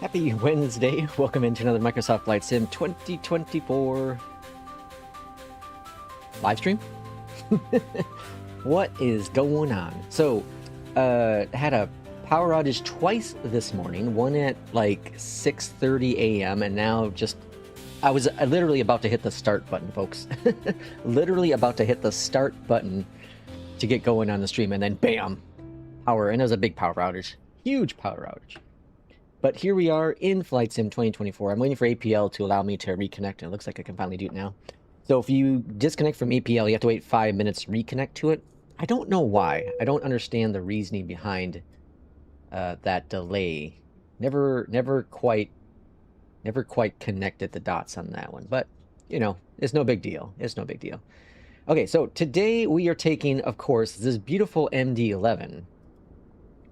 Happy Wednesday. Welcome into another Microsoft Flight Sim 2024 live stream. What is going on? So, had a power outage twice this morning, one at like 6:30 a.m. and now just I was literally about to hit the start button, folks. Literally about to hit the start button to get going on the stream, and then bam, power, and it was a big power outage. Huge power outage. But here we are in Flight Sim 2024. I'm waiting for APL to allow me to reconnect, and it looks like I can finally do it now. So if you disconnect from APL, you have to wait 5 minutes to reconnect to it. I don't know why. I don't understand the reasoning behind that delay. Never quite connected the dots on that one. But, you know, it's no big deal. It's no big deal. Okay, so today we are taking, of course, this beautiful MD-11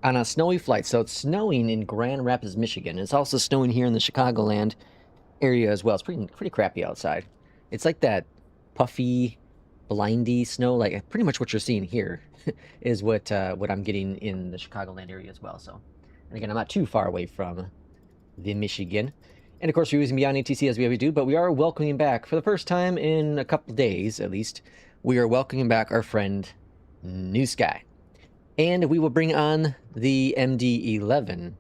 on a snowy flight. So it's snowing in Grand Rapids, Michigan. It's also snowing here in the Chicagoland area as well. It's pretty crappy outside. It's like that puffy, blindy snow, like pretty much what you're seeing here is what I'm getting in the Chicagoland area as well. So, and again, I'm not too far away from the Michigan. And of course, we're using Beyondatc as we always do, but we are welcoming back, for the first time in a couple days at least, we are welcoming back our friend NewSky. And we will bring on the MD-11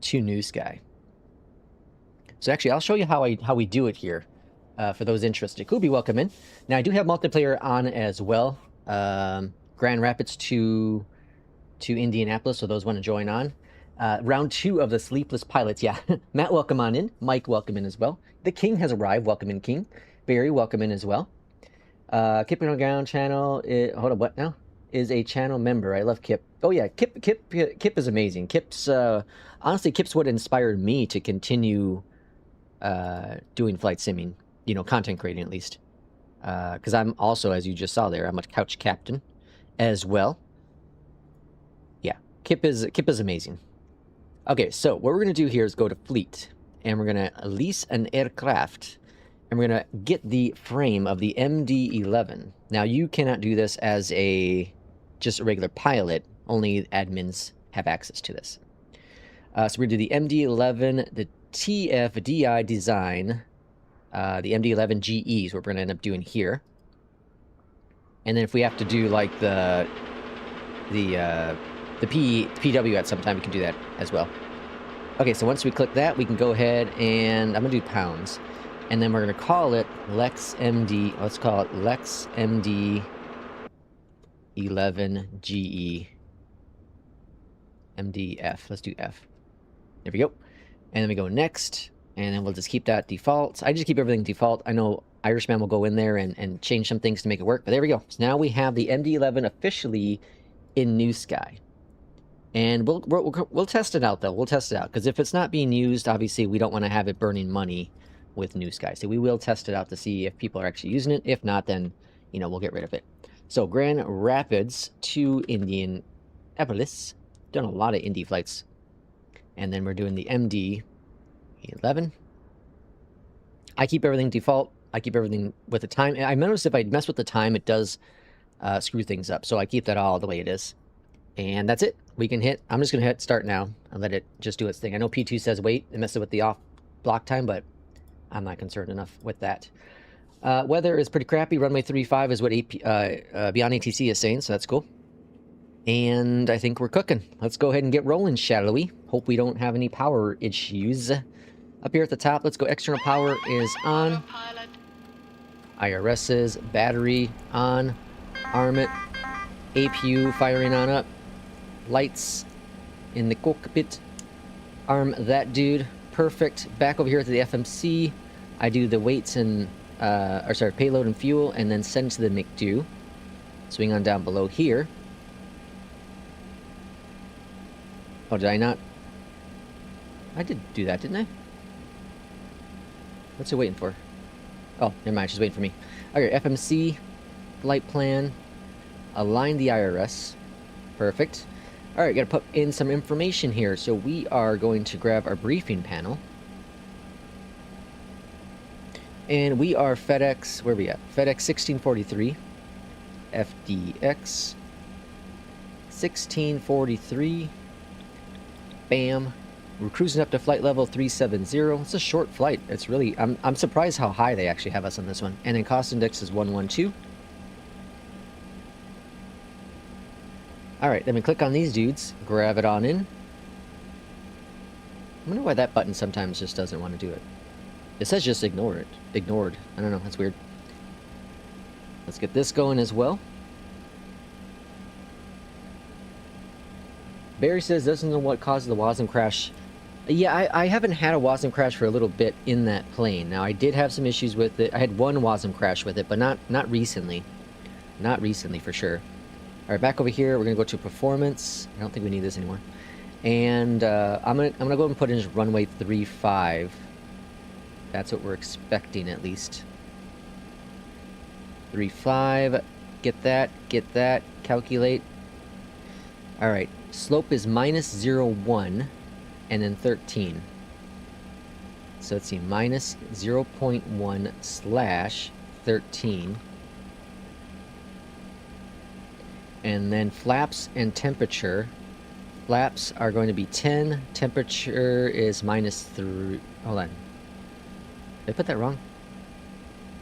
to NewSky. So actually, I'll show you how we do it here for those interested. Could be welcome in. Now, I do have multiplayer on as well. Grand Rapids to Indianapolis, so those want to join on. Round 2 of the Sleepless Pilots. Yeah, Matt, welcome on in. Mike, welcome in as well. The King has arrived. Welcome in, King. Barry, welcome in as well. Keeping on Ground channel. Hold on, what now? Is a channel member. I love Kip. Oh yeah, Kip is amazing. Kip's honestly, Kip's what inspired me to continue doing flight simming, you know, content creating at least. Because I'm also, as you just saw there, I'm a couch captain as well. Yeah, Kip is amazing. Okay, so what we're gonna do here is go to fleet, and we're gonna lease an aircraft, and we're gonna get the frame of the MD-11. Now you cannot do this as just a regular pilot. Only admins have access to this. So we're gonna do the MD-11, the TFDI design, the MD-11GE is what we're gonna end up doing here. And then if we have to do like the PW at some time, we can do that as well. Okay, so once we click that, we can go ahead and I'm gonna do pounds. And then we're gonna call it Lex MD, let's call it Lex MD 11GE MDF. Let's do F. There we go. And then we go next, and then we'll just keep that default. I just keep everything default. I know Irishman will go in there and change some things to make it work, but there we go. So now we have the MD-11 officially in NewSky. And we'll test it out though. We'll test it out, because if it's not being used, obviously we don't want to have it burning money with NewSky. So we will test it out to see if people are actually using it. If not, then, you know, we'll get rid of it. So Grand Rapids to Indianapolis. Done a lot of Indy flights. And then we're doing the MD-11. I keep everything default. I keep everything with the time. I noticed if I mess with the time, it does screw things up. So I keep that all the way it is. And that's it. We can hit. I'm just going to hit start now and let it just do its thing. I know P2 says wait and mess it with the off block time, but I'm not concerned enough with that. Weather is pretty crappy. Runway 35 is what Beyondatc is saying, so that's cool. And I think we're cooking. Let's go ahead and get rolling, shall we? Hope we don't have any power issues. Up here at the top, let's go. External power is on. IRS's battery on. Arm it. APU firing on up. Lights in the cockpit. Arm that dude. Perfect. Back over here to the FMC. I do the weights and payload and fuel, and then send to the MTQ. Swing on down below here. Oh, did I not? I did do that, didn't I? What's it waiting for? Oh, never mind, she's waiting for me. Okay, FMC, flight plan, align the IRS. Perfect. Alright, gotta put in some information here. So we are going to grab our briefing panel. And we are FedEx, where are we at? FedEx 1643, FDX 1643, bam, We're cruising up to flight level 370. It's a short flight. It's really, I'm surprised how high they actually have us on this one. And then cost index is 112. All right, let me click on these dudes, grab it on in. I wonder why that button sometimes just doesn't want to do it. It says just ignore it. Ignored. I don't know, that's weird. Let's get this going as well. Barry says doesn't know what caused the WASM crash. Yeah, I haven't had a WASM crash for a little bit in that plane. Now, I did have some issues with it. I had one WASM crash with it, but not recently. Not recently, for sure. All right, back over here, we're going to go to performance. I don't think we need this anymore. And I'm gonna go and put in just runway 35. That's what we're expecting, at least. 35. Get that. Calculate. All right. Slope is minus 0.1 and then 13. So let's see, minus 0.1 slash 13. And then flaps and temperature. Flaps are going to be 10. Temperature is minus 3. Hold on. Did I put that wrong?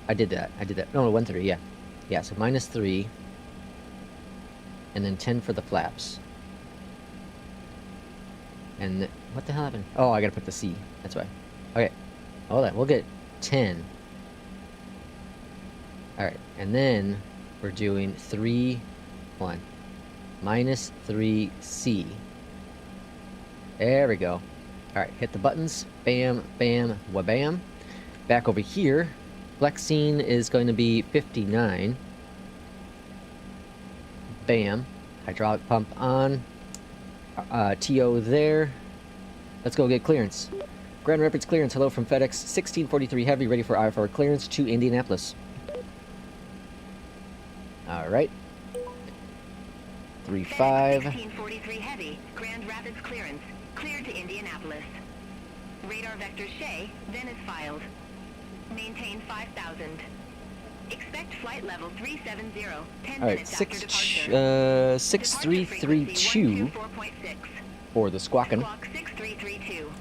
I did that. No, 1.3, yeah. Yeah, so minus 3. And then 10 for the flaps. And what the hell happened? Oh, I gotta put the C. That's why. Okay. Hold on. We'll get 10. Alright. And then we're doing 3. Hold on. Minus 3C. There we go. Alright. Hit the buttons. Bam, bam, wabam. Back over here. Flexing is going to be 59. Bam. Hydraulic pump on. TO there. Let's go get clearance. Grand Rapids clearance. Hello from FedEx. 1643 Heavy, ready for iFly clearance to Indianapolis. All right. 35. 1643 Heavy, Grand Rapids clearance. Cleared to Indianapolis. Radar vector Shay, then is filed. Maintain 5,000. Expect flight level 370. 10 All right, minutes after departure. 6332 for the squawking. Squawk 6332.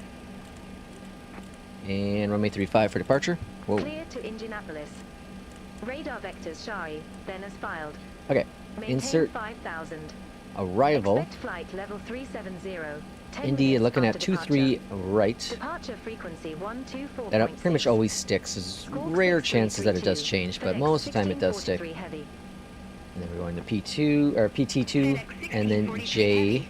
And runway 35 for departure. Whoa. Clear to Indianapolis. Radar vectors shy, then as filed. Okay. Maintain Insert 5,000. arrival. Expect flight level 370. 10 Indy minutes looking at after 23 departure. right. Departure frequency 124.6. That pretty much always sticks. There's rare chances that it does change, but most of the time it does stick. Heavy. And then we're going to P2 or PT2, and then J.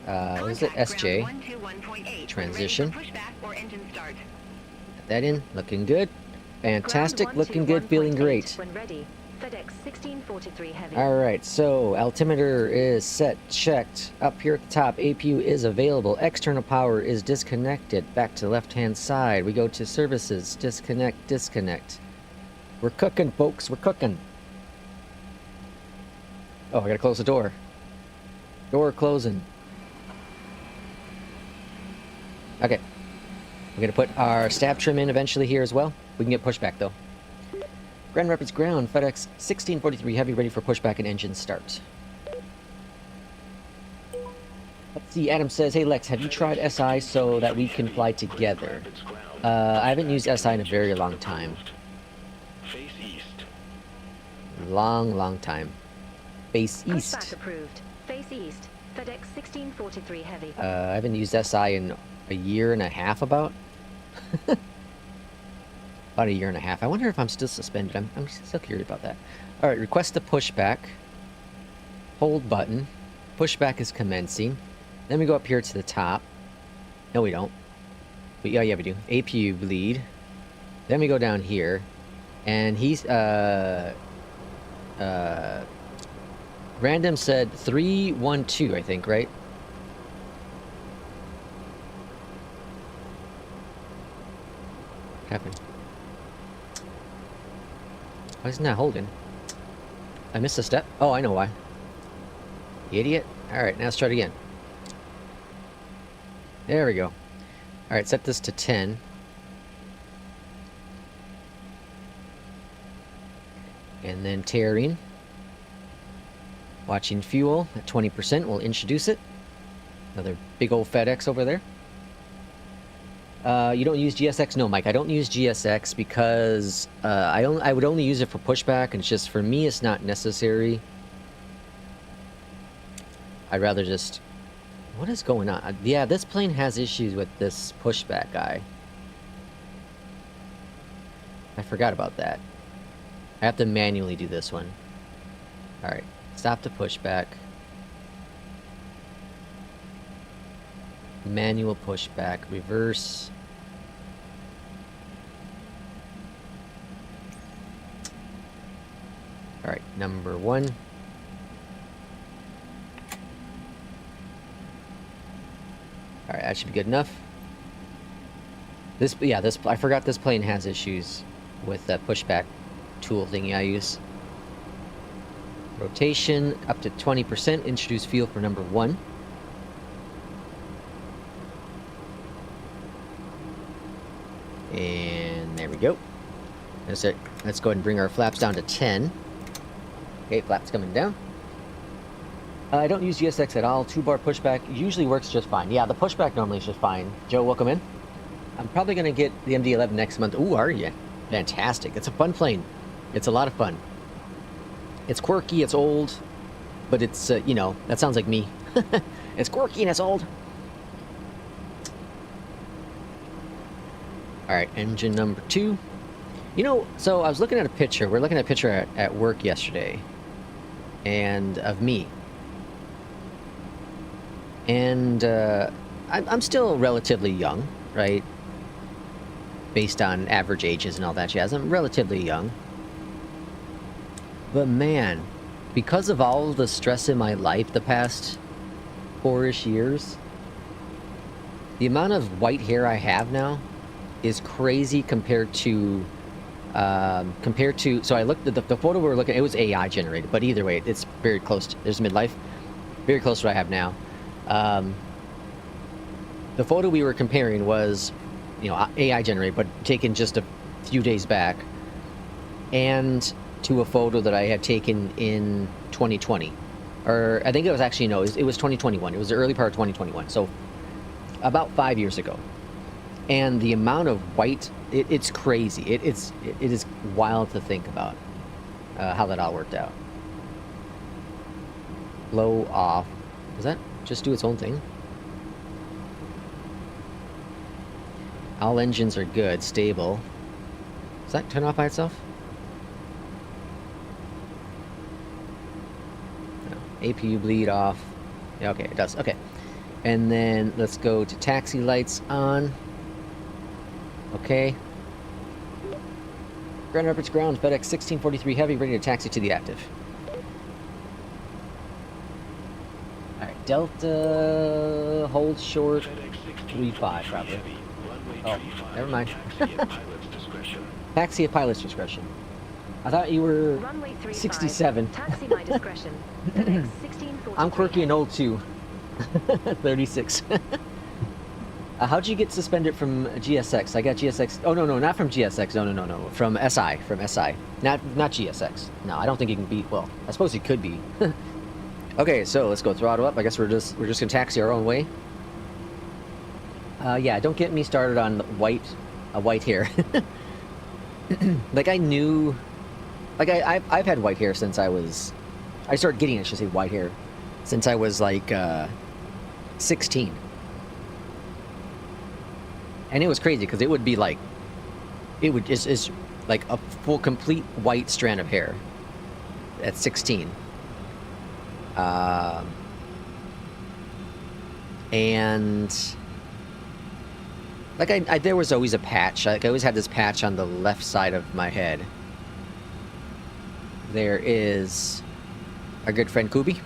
What is it? SJ. Transition. Get that in. Looking good. Fantastic. Looking good. Feeling great. When ready. FedEx 1643 Heavy. Alright, so altimeter is set, checked. Up here at the top, APU is available. External power is disconnected. Back to the left-hand side. We go to services. Disconnect, disconnect. We're cooking, folks. We're cooking. Oh, I gotta close the door. Door closing. Okay. We're gonna put our stab trim in eventually here as well. We can get pushback though. Grand Rapids ground, FedEx 1643 Heavy, ready for pushback and engine start. Let's see, Adam says, hey Lex, have you tried SI so that we can fly together? I haven't used SI in a very long time. Face east. Long time. Face east. Pushback approved. Face east. FedEx 1643 Heavy. I haven't used SI in a year and a half about. About a year and a half. I wonder if I'm still suspended. I'm still curious about that. All right, request the pushback. Hold button. Pushback is commencing. Then we go up here to the top. No, we don't. But yeah, we do. APU bleed. Then we go down here, and he's random said 312, I think, right? What happened? Why isn't that holding? I missed a step? Oh, I know why. You idiot. Alright, now let's try it again. There we go. Alright, set this to 10. And then tearing. Watching fuel at 20%. We'll introduce it. Another big old FedEx over there. You don't use GSX? No, Mike, I don't use GSX because I would only use it for pushback, and it's just, for me, it's not necessary. I'd rather just... What is going on? Yeah, this plane has issues with this pushback guy. I forgot about that. I have to manually do this one. Alright, stop the pushback. Manual pushback, reverse. Alright, number 1. Alright, that should be good enough. I forgot this plane has issues with that pushback tool thingy I use. Rotation up to 20%. Introduce fuel for number 1. And there we go. That's it. Let's go ahead and bring our flaps down to 10. Okay, flaps coming down. I don't use GSX at all. 2-bar pushback usually works just fine. Yeah, the pushback normally is just fine. Joe, welcome in. I'm probably going to get the MD-11 next month. Ooh, are you? Fantastic. It's a fun plane. It's a lot of fun. It's quirky, it's old, but it's, you know, that sounds like me. It's quirky and it's old. Alright, engine number 2. You know, so I was looking at a picture. We're looking at a picture at work yesterday. And of me. And I'm still relatively young, right? Based on average ages and all that jazz. I'm relatively young. But man, because of all the stress in my life the past 4-ish years, the amount of white hair I have now is crazy compared to so I looked at the photo we were looking at. It was AI generated, but either way, it's very close to, there's midlife, very close to what I have now. The photo we were comparing was, you know, AI generated, but taken just a few days back, and to a photo that I had taken in 2020, or I think it was actually, no, it was 2021. It was the early part of 2021, so about 5 years ago. And the amount of white, it's crazy. It is wild to think about how that all worked out. Blow off. Does that just do its own thing? All engines are good, stable. Does that turn off by itself? No. APU bleed off. Yeah, okay, it does. Okay. And then let's go to taxi lights on. Okay. Grand Rapids ground, FedEx 1643 Heavy, ready to taxi to the active. Alright, Delta, hold short, 35 probably. Oh, never mind. Taxi at pilot's discretion. I thought you were 67. Taxi my discretion. FedEx 1643. I'm quirky and old too. 36. How'd you get suspended from GSX? I got GSX. Oh, no, not from GSX. No. From SI. Not GSX. No, I don't think you can beat. Well, I suppose you could be. Okay, so let's go throttle up. I guess we're just gonna taxi our own way. Yeah, don't get me started on white hair. Like I knew, like I've had white hair since I started getting, I should say, white hair since I was like 16. And it was crazy because it would be like, it's like a full, complete white strand of hair at 16. And like there was always a patch. Like I always had this patch on the left side of my head. There is our good friend Kubi.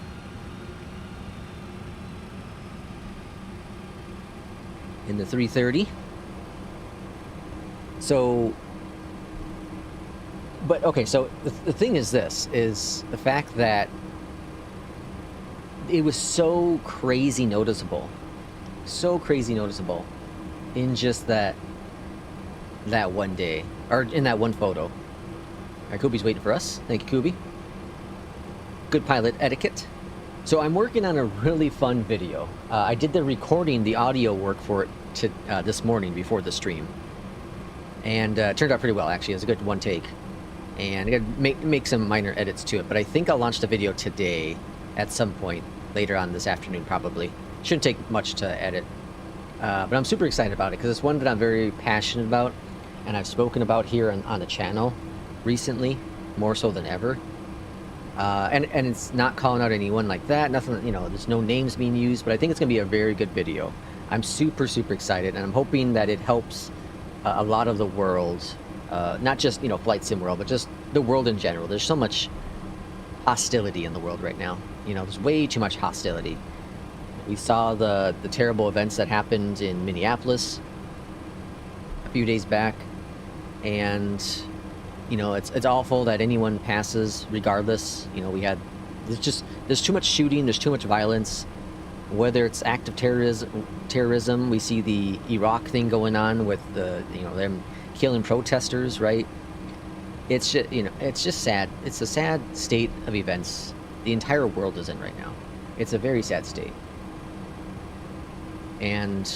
In the 330. So, but okay, so the thing is this, is the fact that it was so crazy noticeable in just that one day, or in that one photo. All right, Kubi's waiting for us. Thank you, Kubi. Good pilot etiquette. So I'm working on a really fun video. I did the recording, the audio work for it this morning before the stream. And it turned out pretty well, actually. It was a good one take. And I gotta make some minor edits to it. But I think I'll launch the video today at some point later on this afternoon, probably. Shouldn't take much to edit. But I'm super excited about it because it's one that I'm very passionate about. And I've spoken about here on the channel recently, more so than ever. And it's not calling out anyone like that. Nothing, you know, there's no names being used. But I think it's going to be a very good video. I'm super, super excited. And I'm hoping that it helps a lot of the world. Not just, you know, flight sim world, but just the world in general. There's so much hostility in the world right now. You know, there's way too much hostility. We saw the terrible events that happened in Minneapolis a few days back. And, you know, it's awful that anyone passes regardless. You know, there's too much shooting, there's too much violence. Whether it's active terrorism, we see the Iraq thing going on with them killing protesters, right? It's just, you know, it's just sad. It's a sad state of events the entire world is in right now. It's a very sad state. And,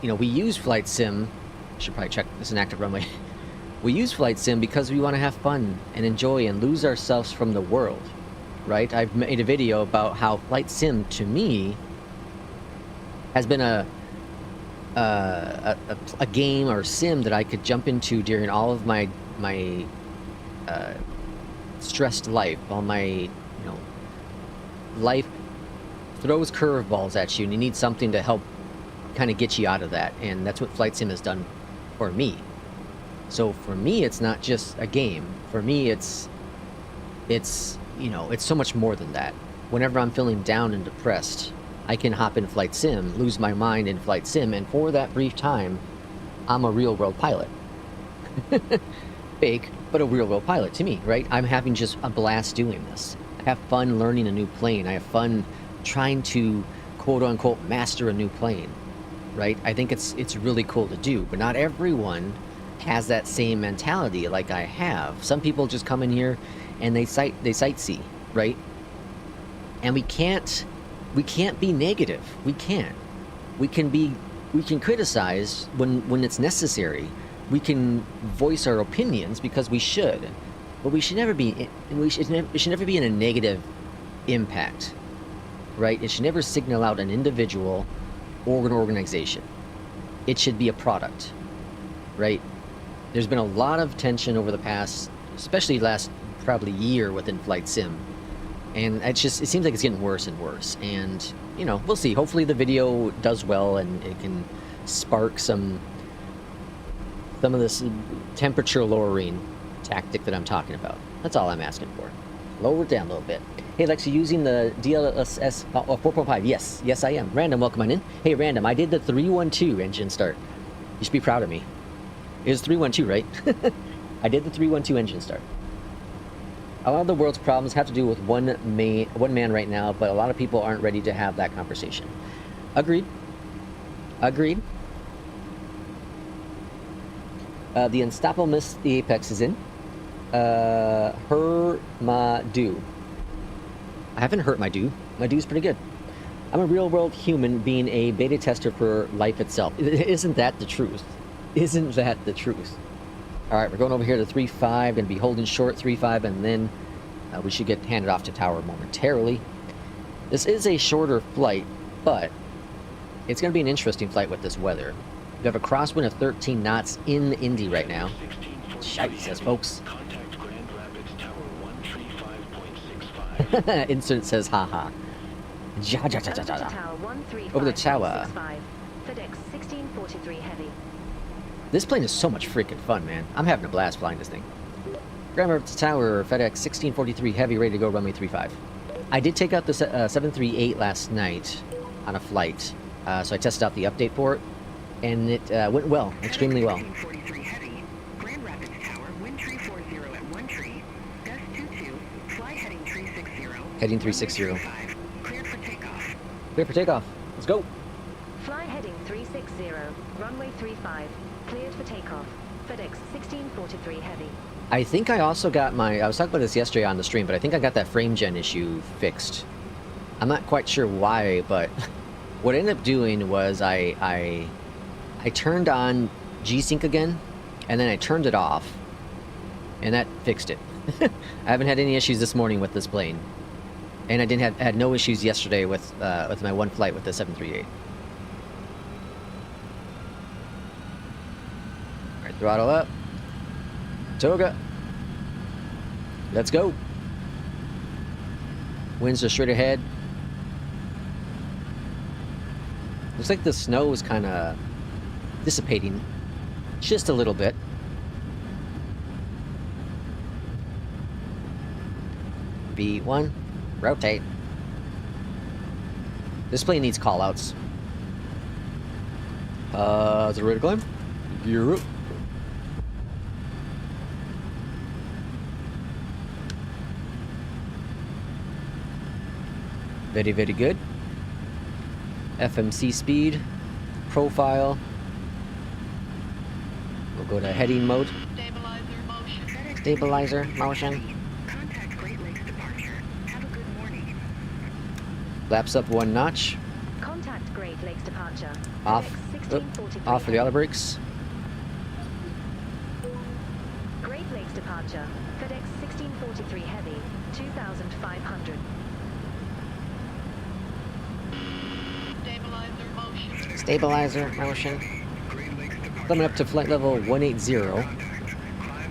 you know, we use flight sim. I should probably check this is an active runway. We use flight sim because we want to have fun and enjoy and lose ourselves from the world, right? I've made a video about how flight sim, to me, has been a game or sim that I could jump into during all of my stressed life, all my, you know, life throws curveballs at you and you need something to help kind of get you out of that, and that's what flight sim has done for me. So for me, it's not just a game. For me, it's you know, it's so much more than that. Whenever I'm feeling down and depressed, I can hop in flight sim, lose my mind in flight sim, and for that brief time, I'm a real world pilot. Fake, but a real world pilot to me, right? I'm having just a blast doing this. I have fun learning a new plane. I have fun trying to quote unquote master a new plane, right? I think it's really cool to do, but not everyone has that same mentality like I have. Some people just come in here and they sightsee, right? And we can't be negative. We can't. We can criticize when it's necessary. We can voice our opinions because we should, but we should never be. It should never be in a negative impact, right? It should never signal out an individual or an organization. It should be a product, right? There's been a lot of tension over the past, especially last probably year within flight sim. And it seems like it's getting worse and worse. And, you know, we'll see. Hopefully the video does well and it can spark some of this temperature lowering tactic that I'm talking about. That's all I'm asking for. Lower it down a little bit. Hey, Lex, you using the DLSS 4.5? Yes, I am. Random, welcome on in. Hey, Random, I did the 312 engine start. You should be proud of me. It was 312, right? I did the 312 engine start. A lot of the world's problems have to do with one man right now, but a lot of people aren't ready to have that conversation. Agreed. The Unstoppable Miss the Apex is in. Her ma do. I haven't hurt my do. My do's pretty good. I'm a real world human being a beta tester for life itself. Isn't that the truth? Isn't that the truth? Alright, we're going over here to 3.5, gonna be holding short 3.5, and then we should get handed off to tower momentarily. This is a shorter flight, but it's gonna be an interesting flight with this weather. We have a crosswind of 13 knots in Indy right now. Shite, says folks. Contact Grand Rapids Tower 135.65. Insert says haha. Ja, ja, ja, ja, ja, ja. Over the tower. FedEx 1643 heavy. This plane is so much freaking fun, man. I'm having a blast flying this thing. Grand Rapids Tower, FedEx 1643 heavy, ready to go runway 35. I did take out the 738 last night on a flight, so I tested out the update for it, and it went well, extremely well. 1643 heavy, Grand Rapids Tower, wind tree 40 at 1 tree, gust 22, fly heading 360. Heading 360. Cleared for takeoff. Clear for takeoff. Let's go. Fly heading 360, runway 35, cleared for takeoff. FedEx 1643 heavy. I think I also got I was talking about this yesterday on the stream, but I think I got that frame gen issue fixed. I'm not quite sure why, but what I ended up doing was I turned on G-Sync again, and then I turned it off, and that fixed it. I haven't had any issues this morning with this plane, and I had no issues yesterday with my one flight with the 738. All right, throttle up, toga. Let's go. Winds are straight ahead. Looks like the snow is kind of dissipating just a little bit. B1, rotate. This plane needs callouts. Is it ready to climb? Gear up. Very, very good. FMC speed, profile. We'll go to heading mode. Stabilizer motion. Contact Great Lakes departure. Have a good morning. Laps up 1 notch. Contact Great Lakes departure. Off. FedEx Oop. 1643 Off for the auto brakes. Great Lakes departure. FedEx 1643 heavy. 2,500. Stabilizer motion. Coming up to flight level 180. Climb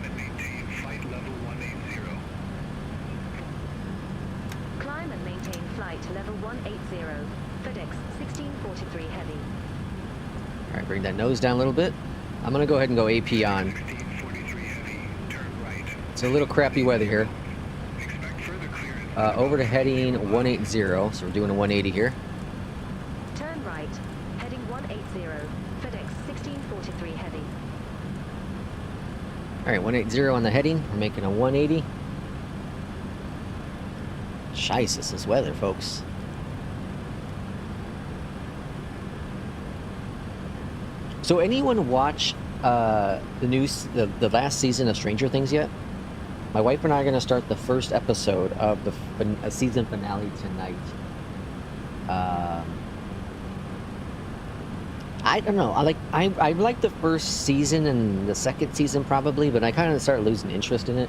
and maintain flight level 180. Climb and maintain flight level 180. FedEx 1643 heavy. Alright, bring that nose down a little bit. I'm gonna go ahead and go AP on. 1543 heavy, turn right. It's a little crappy weather here. Expect further clearance. Over to heading 180, so we're doing a 180 here. Turn right. Heading 180. FedEx 1643 heavy. Alright, 180 on the heading. We're making a 180. Shice, this is weather, folks. So anyone watch the last season of Stranger Things yet? My wife and I are going to start the first episode of the season finale tonight. I don't know. I like the first season and the second season probably, but I kind of started losing interest in it.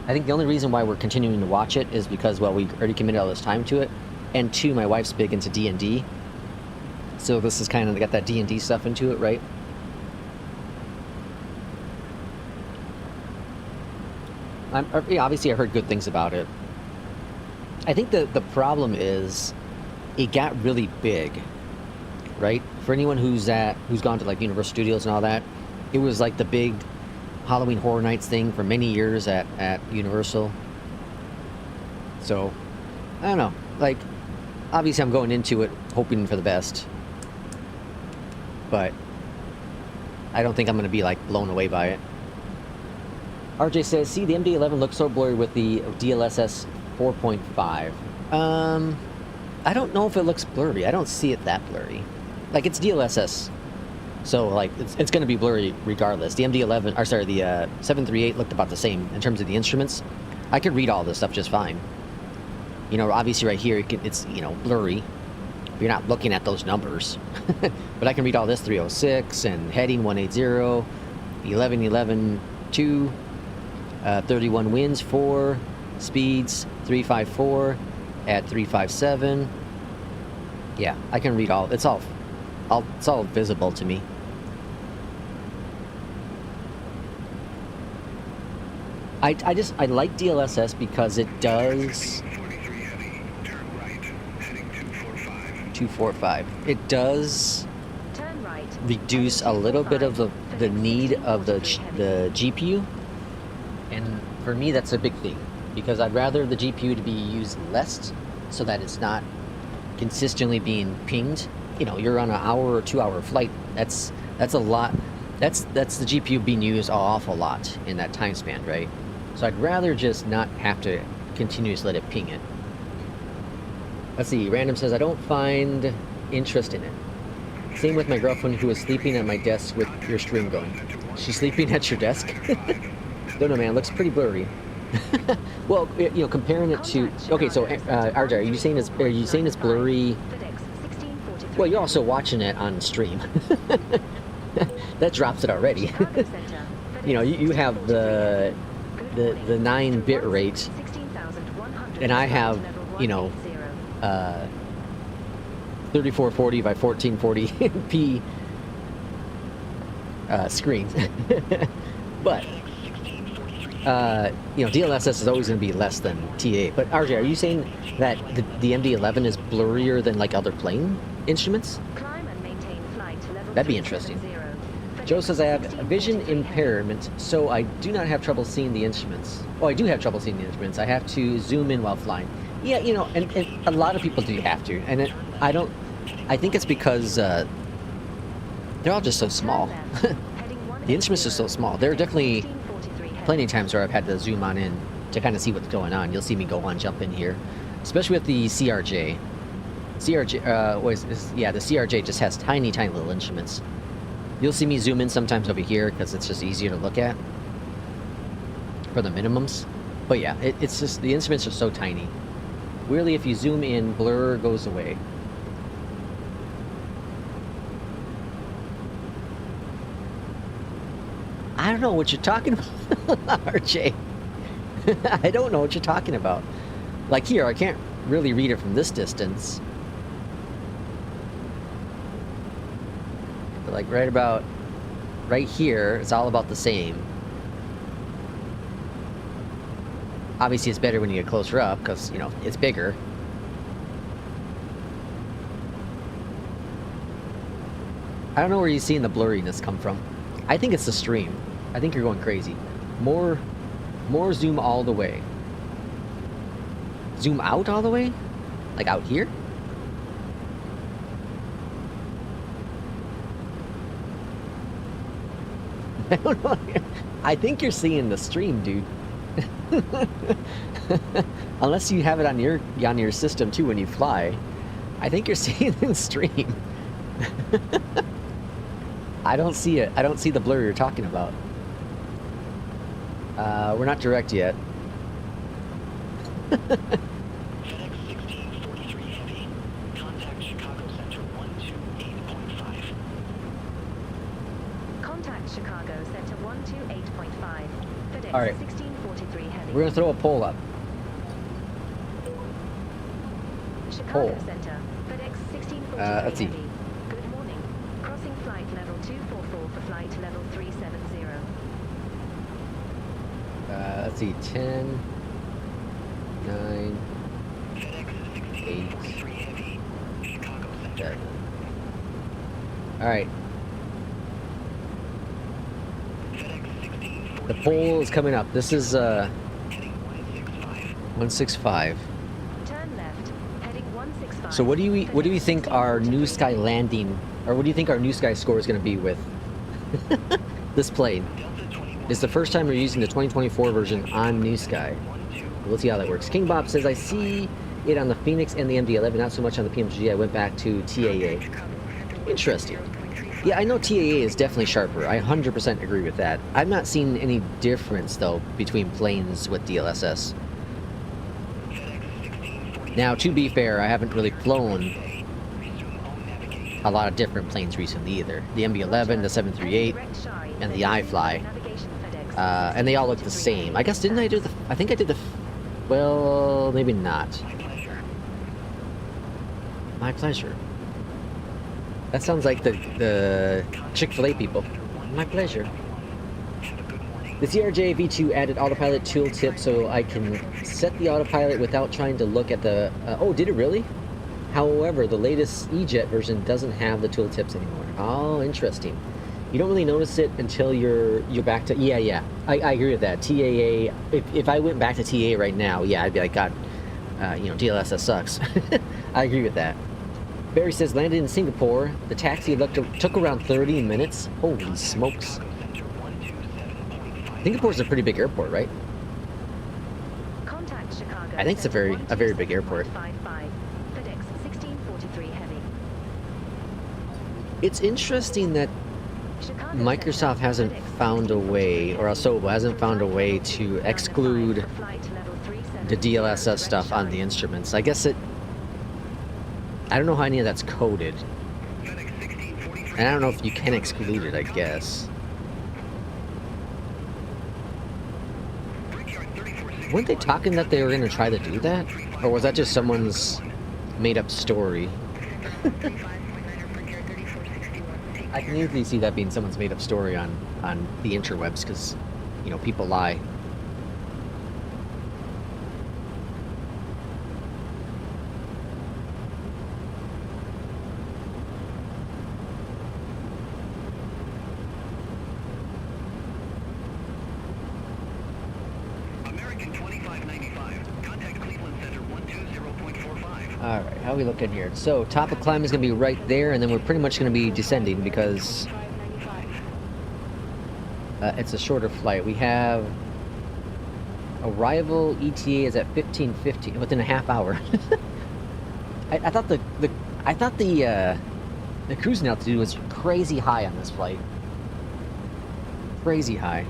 I think the only reason why we're continuing to watch it is because, well, we already committed all this time to it, and two, my wife's big into D&D, so this is kind of got that D&D stuff into it, right? Yeah, obviously, I heard good things about it. I think the problem is it got really big, right? For anyone who's gone to like Universal Studios and all that, it was like the big Halloween Horror Nights thing for many years at Universal. So, I don't know. Like, obviously I'm going into it hoping for the best. But I don't think I'm going to be like blown away by it. RJ says, see, the MD-11 looks so blurry with the DLSS 4.5. I don't know if it looks blurry. I don't see it that blurry. Like, it's DLSS. So, like, it's going to be blurry regardless. The MD-11, or sorry, the 738 looked about the same in terms of the instruments. I could read all this stuff just fine. You know, obviously right here, it's, you know, blurry. You're not looking at those numbers. But I can read all this, 306, and heading 180, 11, 2, 31 winds, 4, speeds, 354, at 357. Yeah, I can read all, it's all visible to me. I like DLSS because it does 43 heavy, turn right, heading 245. 245. It does Turn right. reduce a little bit of the need of the GPU, and for me that's a big thing, because I'd rather the GPU to be used less so that it's not consistently being pinged. You know, you're on an hour or 2 hour flight, that's a lot. That's the GPU being used an awful lot in that time span, right? So I'd rather just not have to continuously let it ping it. Let's see, Random says, I don't find interest in it. Same with my girlfriend who is sleeping at my desk with your stream going. She's sleeping at your desk? Don't know, man. It looks pretty blurry. Well, you know, comparing it to... Okay, so, RJ, are you saying it's blurry? Well, you're also watching it on stream. That drops it already. You know, you have the 9 bit rate, and I have, you know, 3440 by 1440p screen. But you know, DLSS is always going to be less than TA. But RJ, are you saying that the MD-11 is blurrier than like other plane instruments? That'd be interesting. Joe says I have vision impairment, so I do not have trouble seeing the instruments. Oh, I do have trouble seeing the instruments. I have to zoom in while flying. Yeah, you know, and a lot of people do have to, and I think it's because they're all just so small. The instruments are so small. There are definitely plenty of times where I've had to zoom on in to kind of see what's going on. You'll see me go on, jump in here, especially with the CRJ. Yeah, the CRJ just has tiny little instruments. You'll see me zoom in sometimes over here because it's just easier to look at for the minimums. But yeah, it's just the instruments are so tiny. Weirdly, if you zoom in, blur goes away. I don't know what you're talking about, RJ. I don't know what you're talking about. Like here, I can't really read it from this distance. But like right here, it's all about the same. Obviously, it's better when you get closer up because, you know, it's bigger. I don't know where you're seeing the blurriness come from. I think it's the stream. I think you're going crazy. More zoom all the way. Zoom out all the way? Like out here? I don't know. I think you're seeing the stream, dude. Unless you have it on your system too when you fly. I think you're seeing the stream. I don't see it. I don't see the blur you're talking about. We're not direct yet. FedEx 1643 Heavy. Contact Chicago Center 128.5. Contact Chicago Center 128.5. FedEx All right. 1643 Heavy. We're gonna throw a poll up. Chicago Poll. Center, FedEx 1643 Let's see. Heavy. Good morning. Crossing flight level 244 for flight level 370. Let's see. 10, 9, FedEx 8, 1643 Heavy. Chicago Center. 7. All right. FedEx 1643 The poll is coming up. This is heading 165. 165. Turn left, heading 165. So what do you think our NewSky landing, or what do you think our NewSky score is going to be with this plane? It's the first time we're using the 2024 version on NewSky. We'll see how that works. King Bob says, I see it on the FENIX and the MD-11, not so much on the PMDG. I went back to TAA. Interesting. Yeah, I know TAA is definitely sharper. I 100% agree with that. I've not seen any difference, though, between planes with DLSS. Now, to be fair, I haven't really flown a lot of different planes recently either. The MD-11, the 738, and the iFly. And they all look the same. I guess, didn't I do the... I think I did the... Well, maybe not. My pleasure. That sounds like the Chick-fil-A people. My pleasure. The CRJ V2 added autopilot tooltip so I can set the autopilot without trying to look at the... oh, did it really? However, the latest EJET version doesn't have the tooltips anymore. Oh, interesting. You don't really notice it until you're back to... Yeah. I agree with that. TAA... If I went back to TAA right now, yeah, I'd be like, God, you know, DLSS sucks. I agree with that. Barry says, landed in Singapore. The taxi took around 30 minutes. Holy smokes. Singapore's a pretty big airport, right? Contact Chicago. I think it's a very big airport. 155. FedEx 1643 Heavy. It's interesting that Microsoft hasn't found a way, or Asobo hasn't found a way to exclude the DLSS stuff on the instruments. I guess it... I don't know how any of that's coded. And I don't know if you can exclude it, I guess. Weren't they talking that they were going to try to do that? Or was that just someone's made-up story? I can easily see that being someone's made-up story on the interwebs, because, you know, people lie. Alright, how are we looking here? So, top of climb is going to be right there, and then we're pretty much going to be descending because it's a shorter flight. We have arrival ETA is at 15:50 within a half hour. I thought the cruising altitude was crazy high on this flight. Crazy high.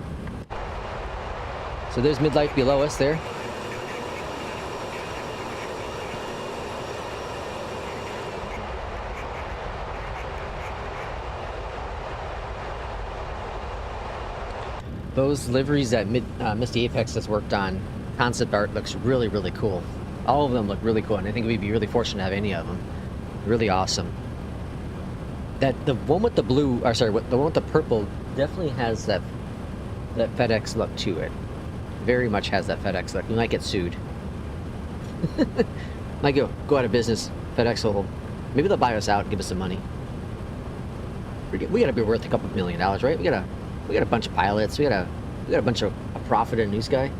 So there's midlife below us there. Those liveries that Misty Apex has worked on, concept art looks really, really cool. All of them look really cool, and I think we'd be really fortunate to have any of them. Really awesome. The one with the blue, or sorry, the one with the purple definitely has that FedEx look to it. Very much has that FedEx look. We might get sued. Might go out of business. FedEx will, maybe they'll buy us out and give us some money. We gotta be worth a couple $1 million, right? We got a bunch of pilots. We got a bunch of profit in NewSky.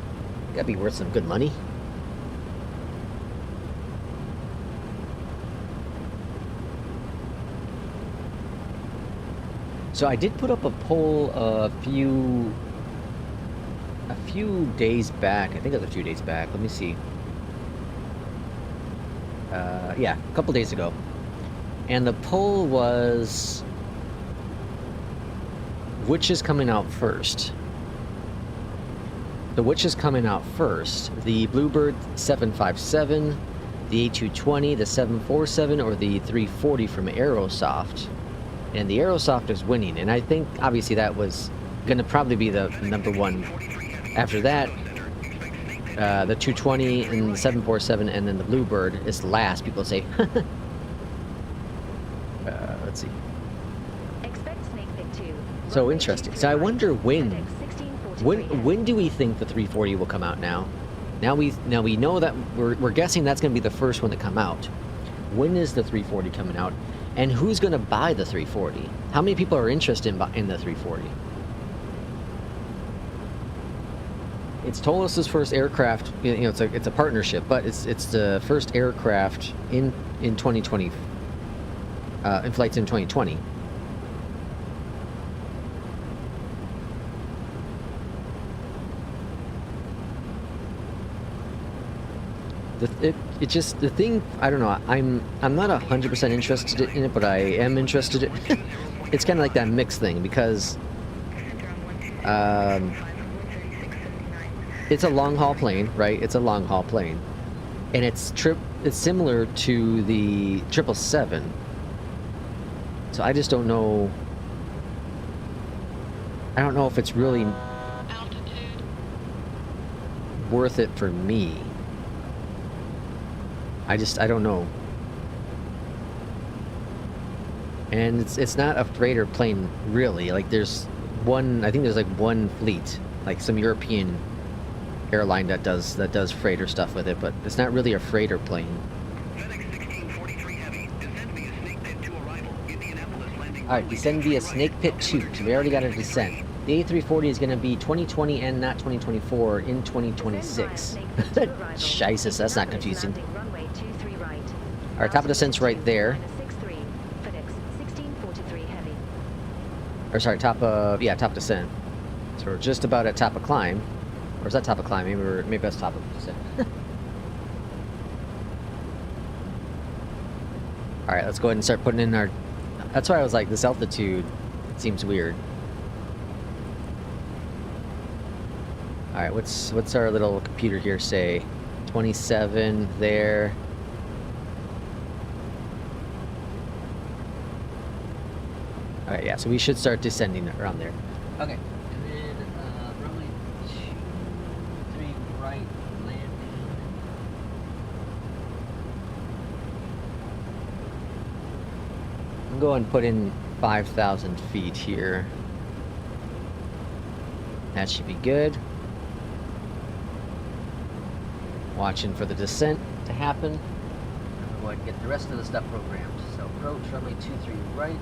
We gotta be worth some good money. So I did put up a poll a few days back. I think it was a few days back. Let me see. Yeah, a couple days ago. And the poll was, which is coming out first? Which is coming out first? The Bluebird 757, the A220, the 747, or the 340 from Aerosoft? And the Aerosoft is winning, and I think obviously that was going to probably be the number one. After that, the 220 and the 747, and then the Bluebird is last. People say, let's see. So interesting. So I wonder when do we think the 340 will come out now? Now we know that we're guessing that's going to be the first one to come out. When is the 340 coming out? And who's going to buy the 340? How many people are interested in the 340? It's Tolos' first aircraft. You know, it's a partnership, but it's the first aircraft in 2020. In flights in 2020. The thing, I don't know, I'm not 100% interested in it, but I am interested in it. It's kind of like that mixed thing, because it's a long haul plane, right? It's a long haul plane, and it's similar to the 777. So I just don't know. I don't know if it's really worth it for me. I don't know. And it's not a freighter plane, really. Like, I think there's like one fleet, like some European airline that does freighter stuff with it, but it's not really a freighter plane. Alright, descend via Snake Pit 2, so we already got a descent. The A340 is going to be 2020 and not 2024 in 2026. Jesus, that's not confusing. Our top of descent's right there. Or sorry, top of descent. So we're just about at top of climb. Or is that top of climb? Maybe that's top of descent. Alright, let's go ahead and start putting in our... That's why I was like, this altitude It seems weird. All right, what's our little computer here say? 27 there. All right, yeah, so we should start descending around there. Okay, and then runway 23 right landing. I'm going to put in 5,000 feet here. That should be good. Watching for the descent to happen. I'm going to get the rest of the stuff programmed. So approach runway 23 right.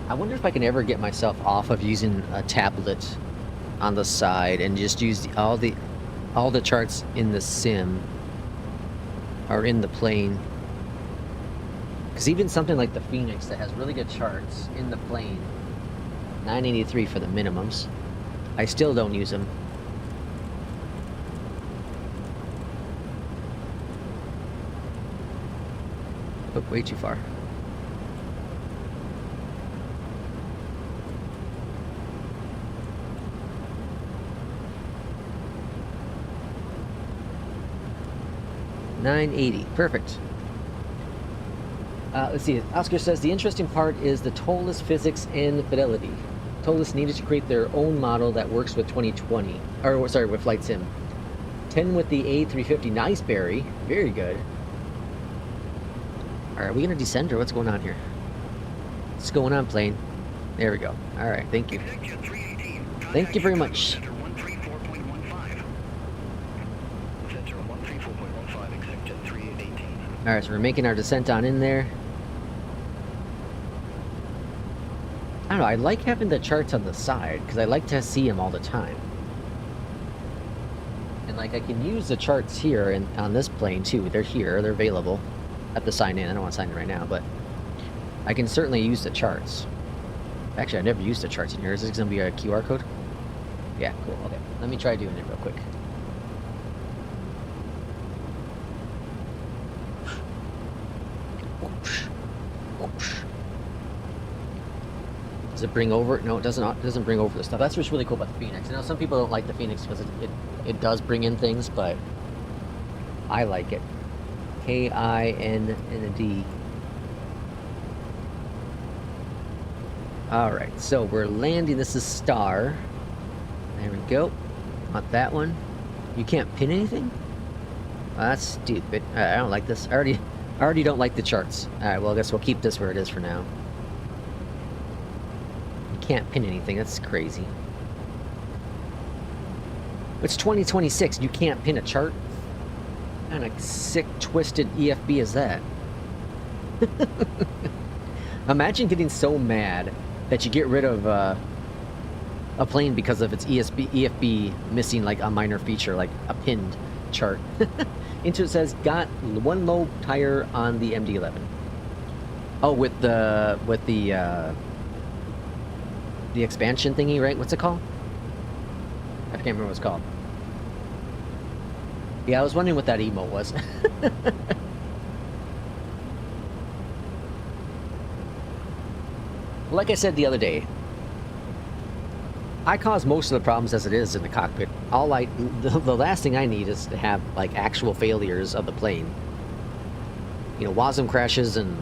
I wonder if I can ever get myself off of using a tablet on the side and just use all the charts in the sim or in the plane. Because even something like the FENIX that has really good charts in the plane, 983 for the minimums, I still don't use them. Oh, way too far. $980, perfect. Let's see, Oscar says, the interesting part is the tollless physics and fidelity. Tollless needed to create their own model that works with 2020, or sorry, with Flight Sim. 10 with the A350, nice, Barry, very good. All right, are we gonna descend or what's going on here? What's going on, plane? There we go. All right, thank you. Thank you very much. All right, so we're making our descent on in there. I don't know, I like having the charts on the side because I like to see them all the time. And like I can use the charts here and on this plane too. They're here, they're available. I have to sign in. I don't want to sign in right now, but I can certainly use the charts. Actually, I never used the charts in here. Is this going to be a QR code? Yeah, cool. Okay, let me try doing it real quick. Does it bring over? No, it doesn't. It doesn't bring over the stuff. That's what's really cool about the FENIX. I know some people don't like the FENIX because it does bring in things, but I like it. K-I-N-N-D. Alright, so we're landing. This is Star. There we go. Want that one. You can't pin anything? Oh, that's stupid. I don't like this. I already don't like the charts. Alright, well I guess we'll keep this where it is for now. You can't pin anything. That's crazy. It's 2026. You can't pin a chart? What kind of sick, twisted EFB is that? Imagine getting so mad that you get rid of a plane because of its EFB missing like a minor feature, like a pinned chart. Into it says, got one low tire on the MD-11. Oh, with the expansion thingy, right? What's it called? I can't remember what it's called. Yeah, I was wondering what that emote was. Like I said the other day, I cause most of the problems as it is in the cockpit. The last thing I need is to have like actual failures of the plane. You know, WASM crashes and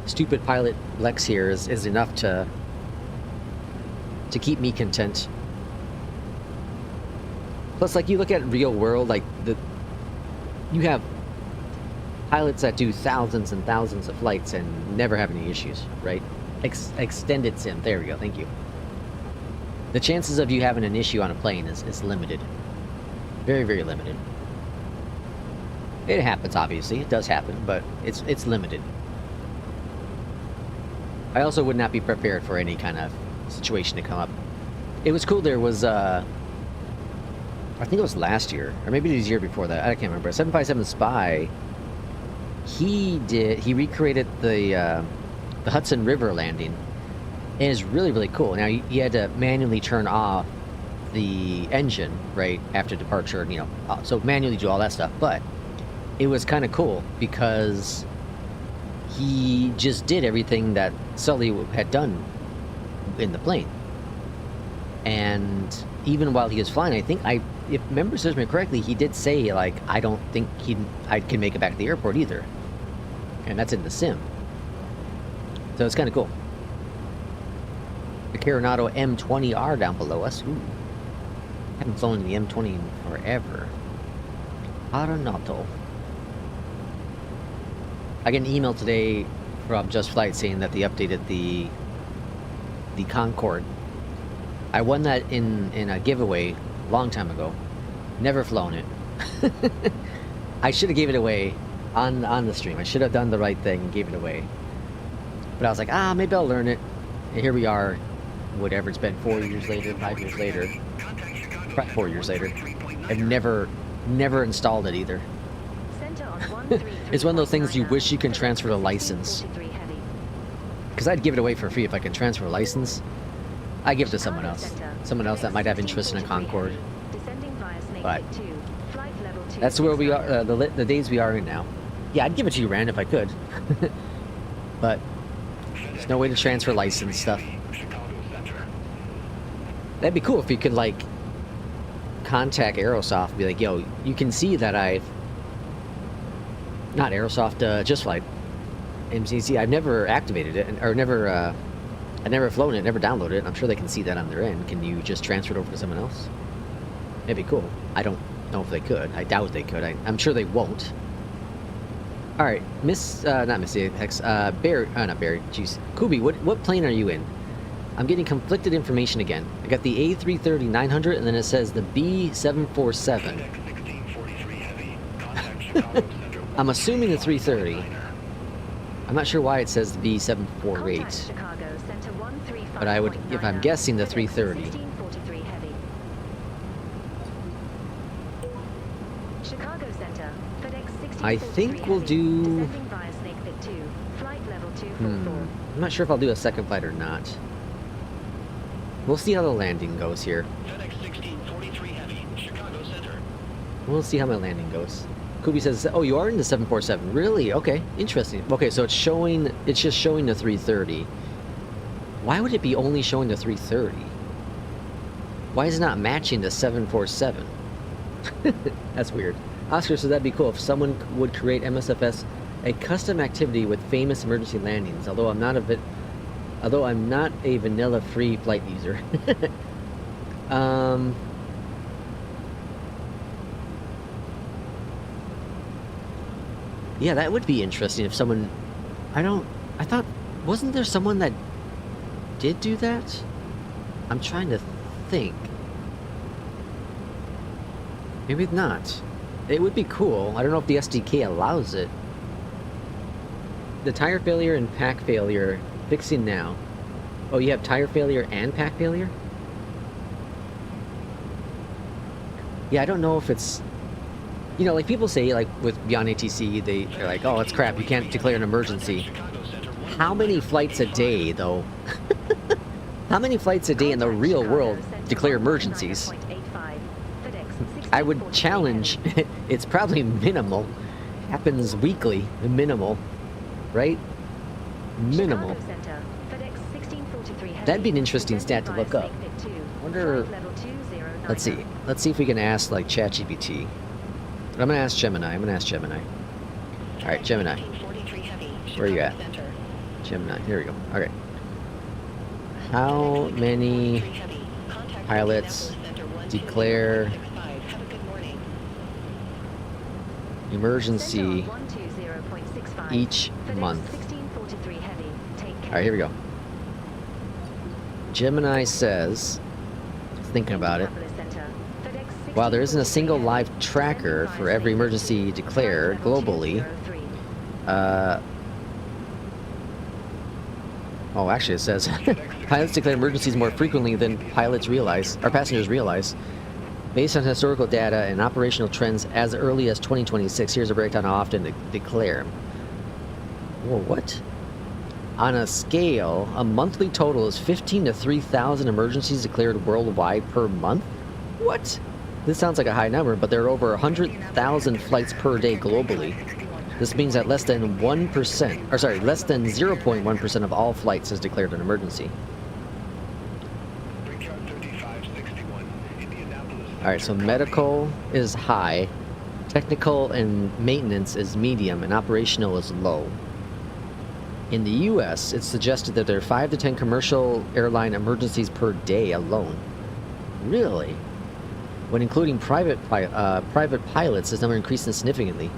stupid pilot Lex here is enough to keep me content. Plus, like, you look at real world, like you have pilots that do thousands and thousands of flights and never have any issues, right? Extended sim. There we go. Thank you. The chances of you having an issue on a plane is limited. Very, very limited. It happens, obviously. It does happen, but it's limited. I also would not be prepared for any kind of situation to come up. It was cool. There was I think it was last year, or maybe it was the year before that. I can't remember. 757 Spy. He recreated the Hudson River landing, and it's really, really cool. Now you had to manually turn off the engine right after departure, you know, so manually do all that stuff. But it was kind of cool because he just did everything that Sully had done in the plane. And even while he was flying, I think if memory serves me correctly, he did say, like, I don't think I can make it back to the airport either. And that's in the sim. So it's kind of cool. The Coronado M20R down below us. Ooh. Haven't flown in the M20 in forever. Coronado. I got an email today from Just Flight saying that they updated the Concorde. I won that in a giveaway a long time ago. Never flown it. I should have gave it away on the stream. I should have done the right thing and gave it away. But I was like, maybe I'll learn it. And here we are, whatever it's been, 4 years later, 5 years later. Probably 4 years later. I've never installed it either. It's one of those things you wish you can transfer the license. Because I'd give it away for free if I could transfer a license. I give it to someone else. Someone else that might have interest in a Concorde. But that's where we are, the days we are in now. Yeah, I'd give it to you, Rand, if I could. But there's no way to transfer license stuff. That'd be cool if you could, like, contact Aerosoft and be like, yo, you can see that I've... Not Aerosoft, Just Flight. MCC, I've never activated it, or never, I've never flown it, never downloaded it. I'm sure they can see that on their end. Can you just transfer it over to someone else? That'd be cool. I don't know if they could. I doubt they could. I'm sure they won't. Alright, not Miss X, Barry, not Barry, jeez. Kubi, what plane are you in? I'm getting conflicted information again. I got the A330-900, and then it says the B747. I'm assuming the 330. I'm not sure why it says the B748. But I would, if I'm guessing, the 330. I think we'll do... I'm not sure if I'll do a second flight or not. We'll see how the landing goes here. We'll see how my landing goes. Kubi says, oh, you are in the 747. Really? Okay, interesting. Okay, so it's just showing the 330. Why would it be only showing the 330? Why is it not matching the 747? That's weird. Oscar says that'd be cool if someone would create Msfs a custom activity with famous emergency landings. Although I'm not a vanilla free flight user. Yeah, that would be interesting if someone... I thought... Wasn't there someone that did do that? I'm trying to think. Maybe not. It would be cool. I don't know if the SDK allows it. The tire failure and pack failure. Fixing now. Oh, you have tire failure and pack failure? Yeah, I don't know if it's... You know, like people say, like with Beyondatc, they're like, oh, it's crap, you can't declare an emergency. How many flights a day, though? How many flights a day in the real world declare emergencies? I would challenge, it's probably minimal. Happens weekly, minimal. Right? Minimal. That'd be an interesting stat to look up. I wonder... Let's see. Let's see if we can ask, like, ChatGPT. I'm gonna ask Gemini. Alright, Gemini. Where are you at? Gemini. Here we go. Okay. How many pilots declare emergency each month? Alright, here we go. Gemini says, thinking about it, while there isn't a single live tracker for every emergency declared globally, oh, actually it says, pilots declare emergencies more frequently than pilots realize, or passengers realize. Based on historical data and operational trends as early as 2026, here's a breakdown of how often to declare. Whoa, what? On a scale, a monthly total is 15 to 3,000 emergencies declared worldwide per month? What? This sounds like a high number, but there are over 100,000 flights per day globally. This means that less than 1%, or sorry, less than 0.1% of all flights is declared an emergency. Brickyard 3561, Indianapolis. All right, so medical is high, technical and maintenance is medium, and operational is low. In the U.S., it's suggested that there are 5 to 10 commercial airline emergencies per day alone. Really? When including private pilots, this number increased significantly.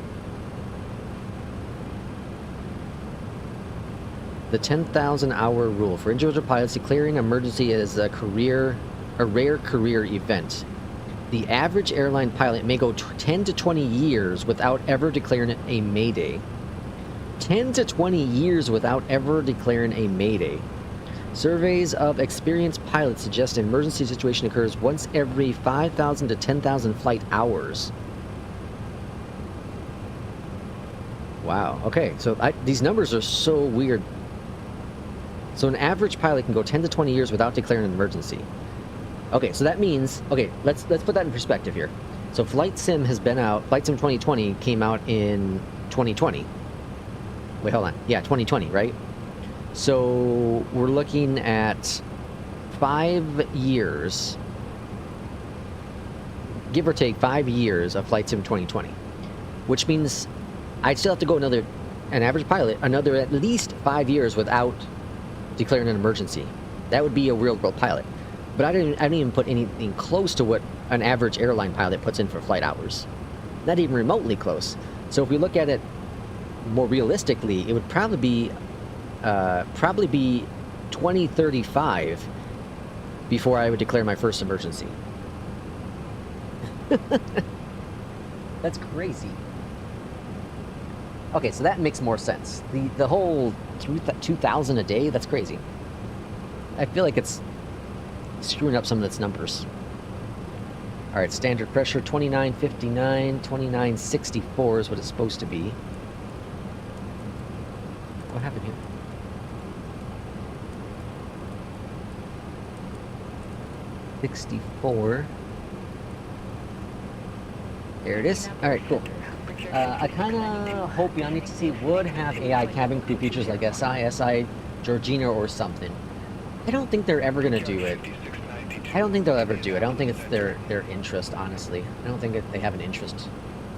The 10,000-hour rule for individual pilots declaring an emergency is a rare career event. The average airline pilot may go 10 to 20 years without ever declaring a mayday. 10 to 20 years without ever declaring a mayday. Surveys of experienced pilots suggest an emergency situation occurs once every 5,000 to 10,000 flight hours. Wow. Okay, so these numbers are so weird. So an average pilot can go 10 to 20 years without declaring an emergency. Okay, so that means, okay, let's put that in perspective here. So Flight Sim has been out, Flight Sim 2020 came out in 2020. Wait, hold on. Yeah, 2020, right? So we're looking at 5 years, give or take 5 years of Flight Sim 2020, which means I'd still have to go an average pilot, another at least 5 years without declaring an emergency. That would be a real-world pilot. But I didn't even put anything close to what an average airline pilot puts in for flight hours. Not even remotely close. So if we look at it more realistically, it would probably be 2035 before I would declare my first emergency. That's crazy. Okay, so that makes more sense. The whole 2,000 a day, that's crazy. I feel like it's screwing up some of its numbers. All right, standard pressure 2959, 2964 is what it's supposed to be. What happened here? $64. There it is. All right, cool. I kind of hope Beyondatc would have AI cabin crew features like SI, Georgina, or something. I don't think they're ever going to do it. I don't think they'll ever do it. I don't think it's their interest, honestly. I don't think that they have an interest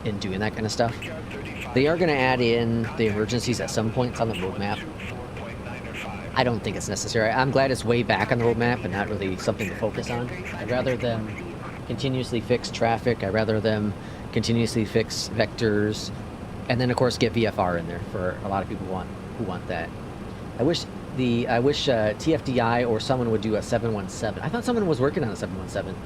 in doing that kind of stuff. They are going to add in the emergencies at some points on the roadmap. I don't think it's necessary. I'm glad it's way back on the roadmap and not really something to focus on. I'd rather them continuously fix traffic. I'd rather them continuously fix vectors, and then of course get VFR in there for a lot of people who want that. I wish TFDI or someone would do a 717. I thought someone was working on a 717.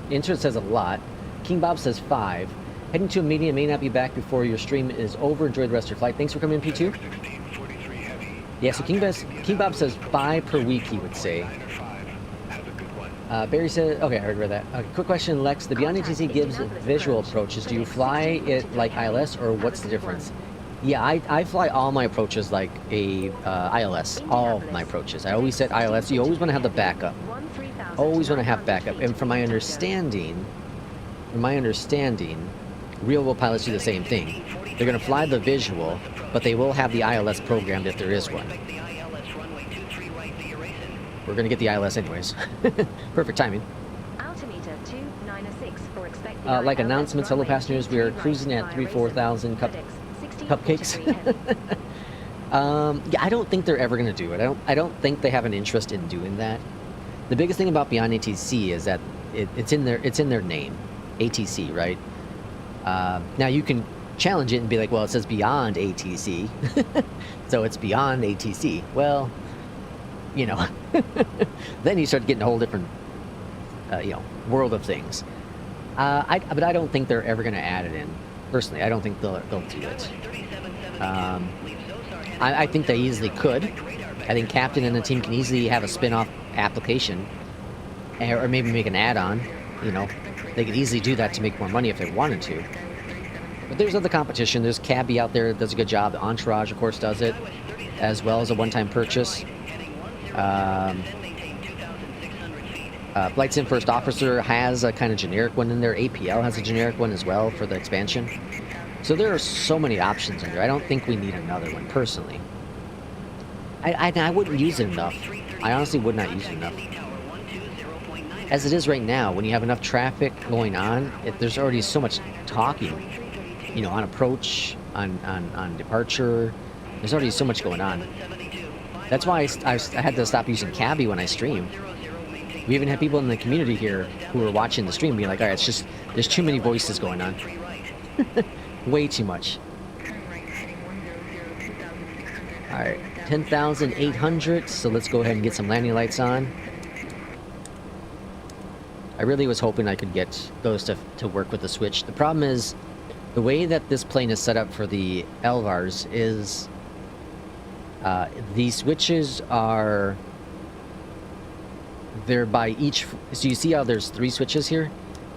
Interest says a lot. King Bob says 5. Heading to a medium, may not be back before your stream is over. Enjoy the rest of your flight. Thanks for coming in, P2. Yeah, so King Bob says 5 per week, he would say. Barry said, okay, I already read that. Quick question, Lex. The Beyondatc gives visual approaches. Do you fly it like ILS, or what's the difference? Yeah, I fly all my approaches like a ILS. All my approaches. I always set ILS. You always want to have the backup. Always want to have backup. And from my understanding, real-world pilots do the same thing. They're going to fly the visual, but they will have the ILS programmed if there is one. We're going to get the ILS anyways. Perfect timing. Altimeter 296 for expect like announcements, hello passengers, we are cruising at 3,000-4,000 cupcakes. Yeah, I don't think they're ever going to do it. I don't think they have an interest in doing that. The biggest thing about Beyondatc is that it's in their name, ATC, right? Now you can challenge it and be like, well, it says beyond ATC, so it's beyond ATC. Well, you know, then you start getting a whole different, world of things. But I don't think they're ever going to add it in. Personally, I don't think they'll do it. I think they easily could. I think Captain and the team can easily have a spin-off application, or maybe make an add-on. You know, they could easily do that to make more money if they wanted to. But there's other competition. There's Cabby out there that does a good job. The Entourage, of course, does it, as well as a one-time purchase. Flight Sim First Officer has a kind of generic one in there. APL has a generic one as well for the expansion. So there are so many options in there. I don't think we need another one, personally. I wouldn't use it enough. I honestly would not use it enough. As it is right now, when you have enough traffic going on, there's already so much talking. You know, on approach, on departure. There's already so much going on. That's why I had to stop using Cabby when I stream. We even had people in the community here who were watching the stream being like, all right, it's just, there's too many voices going on. Way too much. All right, 10,800. So let's go ahead and get some landing lights on. I really was hoping I could get those to work with the switch. The problem is, the way that this plane is set up for the LVARs is these switches are, they're by each, so you see how there's 3 switches here,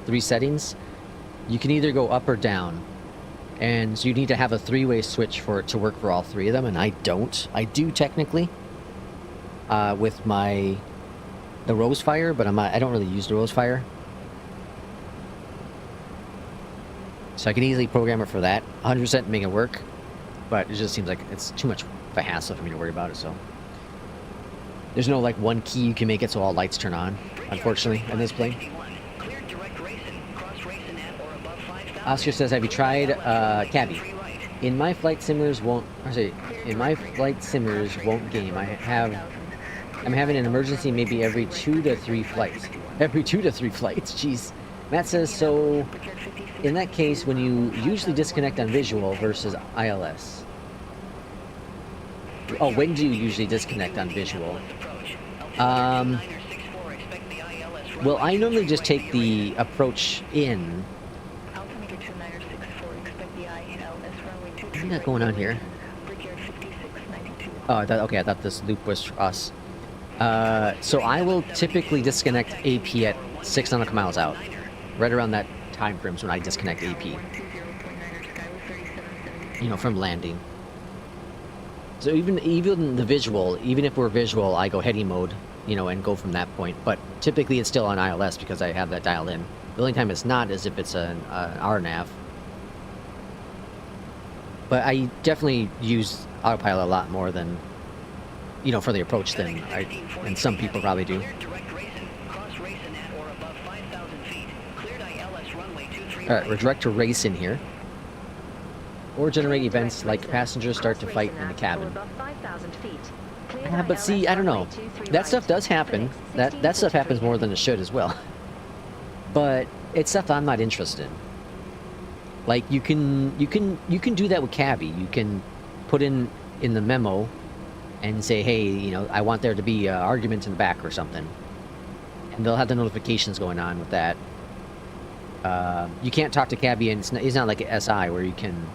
3 settings. You can either go up or down, and so you need to have a 3-way switch for it to work for all 3 of them, and I don't. I do technically with the Rosefire, but I don't really use the Rosefire. So I can easily program it for that, 100% make it work, but it just seems like it's too much of a hassle for me to worry about it, so. There's no, like, one key you can make it so all lights turn on, unfortunately, in this plane. Oscar says, have you tried Cabby? In my flight simmers won't game. I'm having an emergency maybe every 2 to 3 flights. Every 2 to 3 flights, jeez. Matt says, so in that case, when you usually disconnect on visual versus ILS? Oh, when do you usually disconnect on visual? Well, I normally just take the approach in. What's that going on here? Oh, okay, I thought this loop was for us. So I will typically disconnect AP at 6 nautical miles out. Right around that time frame is when I disconnect AP. You know, from landing. So even the visual, even if we're visual, I go heady mode, you know, and go from that point. But typically it's still on ILS because I have that dialed in. The only time it's not is if it's an RNAV. But I definitely use autopilot a lot more than, you know, for the approach than and some people probably do. Alright, we're direct to race in here. Or generate events like passengers start to fight in the cabin. Yeah, but see, I don't know. That stuff does happen. That stuff happens more than it should as well. But it's stuff I'm not interested in. Like you can do that with Cabby. You can put in the memo and say, hey, you know, I want there to be an argument in the back or something. And they'll have the notifications going on with that. You can't talk to Cabby, and it's not like an SI where you can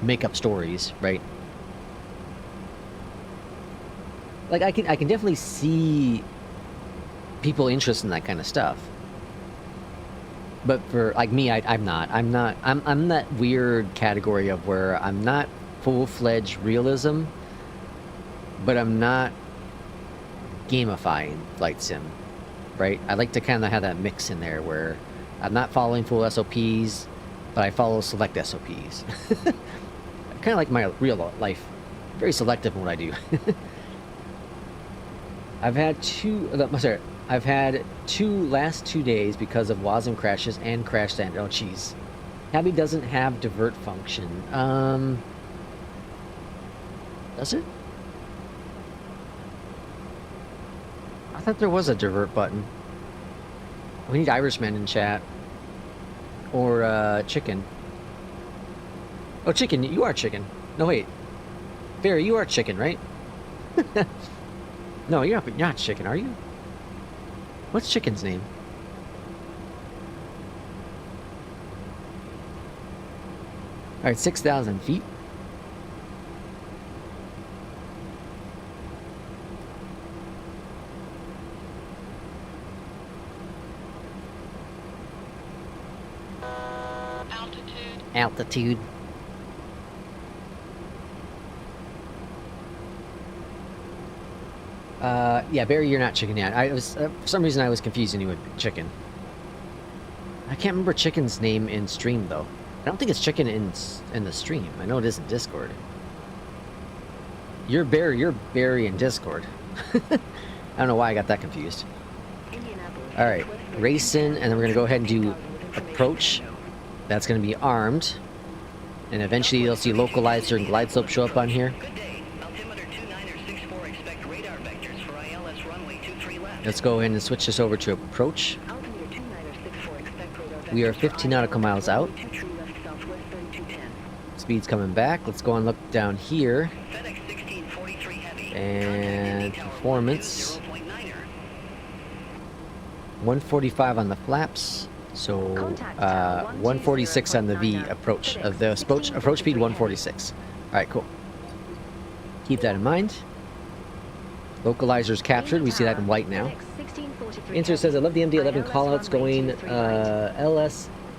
make up stories, right? Like I can definitely see people interested in that kind of stuff. But for like me, I'm that weird category of where I'm not full-fledged realism, but I'm not gamifying flight sim, right? I like to kind of have that mix in there where I'm not following full SOPs, but I follow select SOPs. Kind of like my real life. Very selective in what I do. I've had last 2 days because of WASM crashes and crash land. Oh, jeez. Cabby doesn't have divert function. Does it? I thought there was a divert button. We need Irishman in chat. Or, Chicken. Oh, Chicken, you are Chicken. No, wait. Barry, you are Chicken, right? No, you're not Chicken, are you? What's Chicken's name? Alright, 6,000 feet. Altitude. Yeah, Barry, you're not Chicken yet. I was for some reason I was confusing you with Chicken. I can't remember Chicken's name in stream though. I don't think it's checking in the stream. I know it is in Discord. You're Barry in Discord. I don't know why I got that confused. All right, racing, and then we're gonna go ahead and do approach. That's gonna be armed, and eventually you'll see localizer and glide slope show up on here. Good day. Altimeter 2964, expect radar vectors for ILS runway 23 left. Let's go ahead and switch this over to approach. Altimeter 2964, expect radar vectors We are for 15 nautical miles out. 23 left southwest 3210. Speed's coming back. Let's go and look down here. FedEx 1643 heavy. And performance. 0.9er. 145 on the flaps. So Contact tower 146 on the V 120.9. approach. FedEx The approach speed 146. All right, cool. Keep that in mind. Localizer's captured. We see that in white now. Insert says, I love the MD-11 callouts going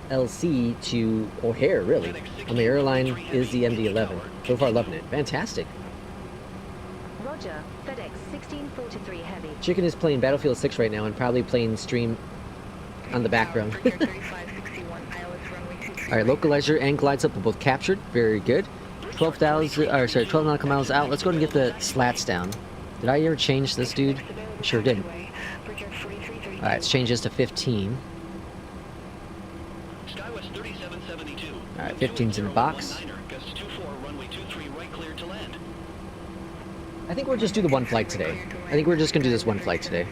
LSLC to O'Hare, really. On the airline is the MD-11. So far, loving it. Fantastic. Roger. FedEx 1643 heavy. Chicken is playing Battlefield 6 right now and probably playing stream on the background. Precare 3561, ILS runway 23 All right, localizer and glide slope are both captured. Very good. 12 nautical miles out. Let's go ahead and get the slats down. Did I ever change this, dude? Sure did. All right, let's change this to 15. Skywest 3772. All right, 15's in the box. Gust 24, runway 23 right, clear to land. I think we'll just do the one flight today. I think we're just gonna do this one flight today.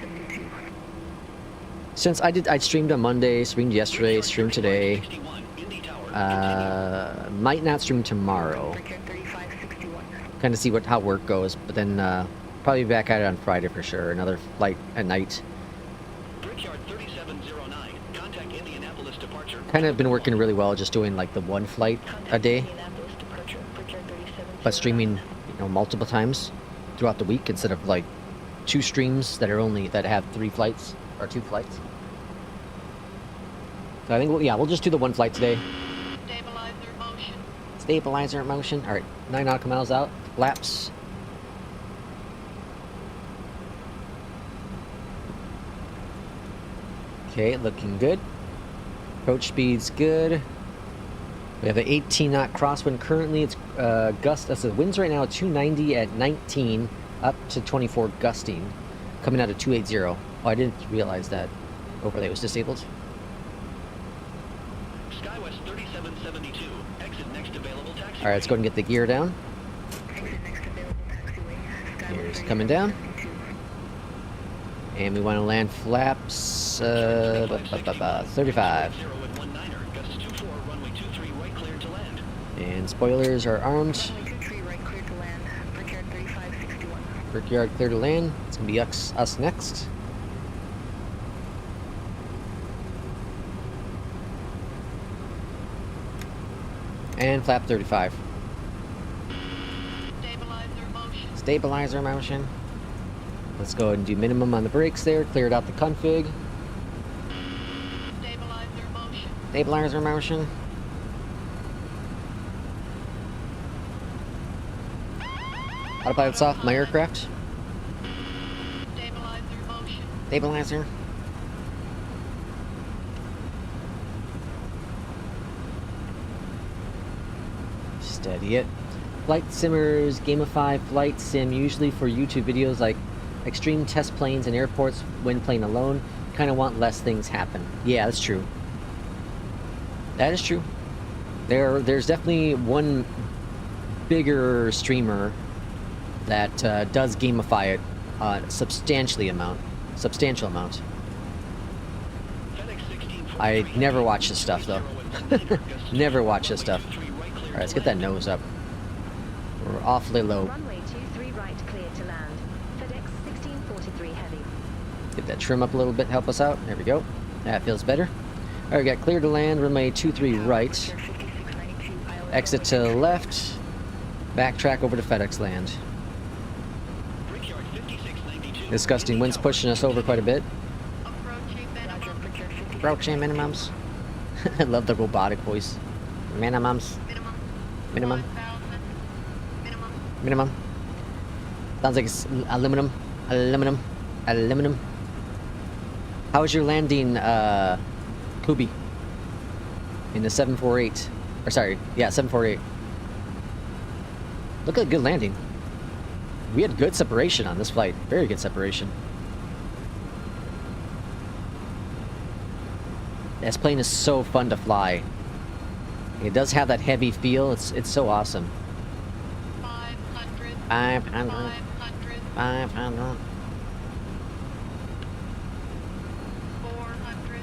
Since I streamed on Monday, streamed yesterday, streamed today. 61, Indy Tower. Might not stream tomorrow. Precare 3561. Kind of see how work goes, but then probably be back at it on Friday for sure. Another flight at night. Brickyard 3709. Contact Indianapolis departure. Kind of been working really well, just doing like the one flight a day, Indianapolis departure, Precare 3709. but streaming, multiple times throughout the week instead of like 2 streams that have 3 flights or 2 flights. So I think we'll just do the one flight today. Stabilizer motion. Stabilizer motion. All right, 9 nautical miles out. Flaps. Okay, looking good. Approach speed's good. We have an 18 knot crosswind currently. It's the winds right now at 290 at 19, up to 24 gusting, coming out of 280. Oh, I didn't realize that overlay was disabled. Skywest 3772. Exit next available taxi. All right, let's go ahead and get the gear down. Exit next available taxiway. Skywest Gear's coming down. 3772. And we want to land flaps 35. 019er. Gust 24, runway 23 right, clear to land. And spoilers are armed. Runway 23 right, clear to land. Precare 3561. Brickyard clear to land. It's going to be us next. And flap 35. Stabilizer motion. Stabilizer motion. Let's go ahead and do minimum on the brakes there. Clear it out the config. Stabilizer motion. Stabilizer motion. Autopilot's off my aircraft. Stabilizer motion. Stabilizer. Steady it. Flight simmers gamify flight sim usually for YouTube videos like extreme test planes and airports when playing alone. Kind of want less things happen. Yeah, that's true. That is true. There's definitely one bigger streamer that does gamify it substantial amount. I never watch this stuff though. Never watch this stuff. All right, let's get that nose up. We're awfully low. Runway 23 right, clear to land. FedEx 1643 heavy. Get that trim up a little bit, help us out. There we go. That feels better. All right, we got clear to land, runway 23 right. Precare 5692. ILS Exit to the left. Backtrack over to FedEx land. Brickyard 5692. This gusting wind's pushing us over quite a bit. Approaching Roger, minimum. Precare 5692. Approaching minimums. I love the robotic voice. Minimums. Minimum. Minimum. 5,000. Minimum. Minimum. Sounds like it's aluminum. Aluminum. Aluminum. How was your landing, Kubi? In the 748. Or sorry, yeah, 748. Look at a good landing. We had good separation on this flight. Very good separation. This plane is so fun to fly. It does have that heavy feel. It's so awesome. 500. 500. 500. 500. 400.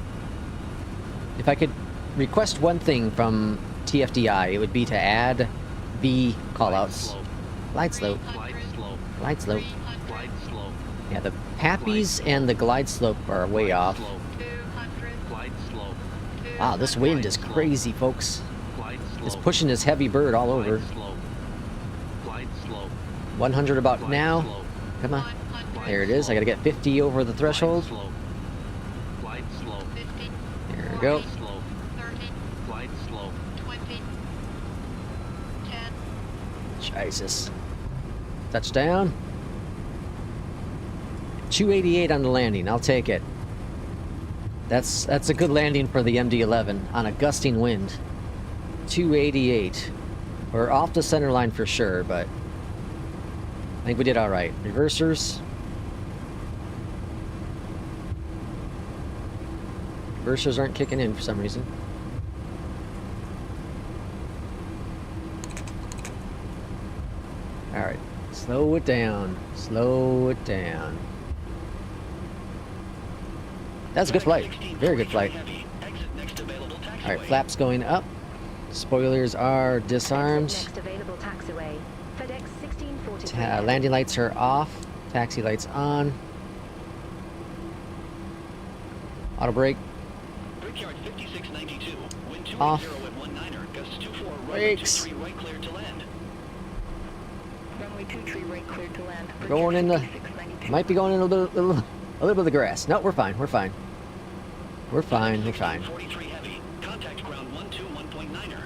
If I could request one thing from TFDI, it would be to add V callouts. Glide slope. Glide slope. Glide slope. 300. Glide slope. Yeah, the Pappies and the glide slope are way off. 200. Glide slope. Wow, this wind is crazy, folks. Glide slope. It's pushing this heavy bird all over. Glide slope. Glide slope. 100 about Glide now. slope. Come on. 100. There it is. I gotta get 50 over the threshold. Glide slope. Glide slope. 50. There we go. Glide slope. 30. Glide slope. 20. 10. Jesus. Touchdown. 288 on the landing. I'll take it. That's a good landing for the MD-11 on a gusting wind. 288. We're off the center line for sure, but I think we did all right. Reversers. Reversers aren't kicking in for some reason. All right. Slow it down. Slow it down. That's a good flight. Very good flight. All right, flaps going up. Spoilers are disarmed. Next available taxiway. FedEx 1643. Landing lights are off. Taxi lights on. Auto brake Brickyard 5692. Wind off. 280 at 19er. Gusts 24. Brakes. 23 right clear to land. Runway 23 right cleared to land. Going in the. 5692. Might be going in a little bit of the grass. No, we're fine. We're fine. We're fine. We're fine. 43 heavy. Contact ground 121.9er.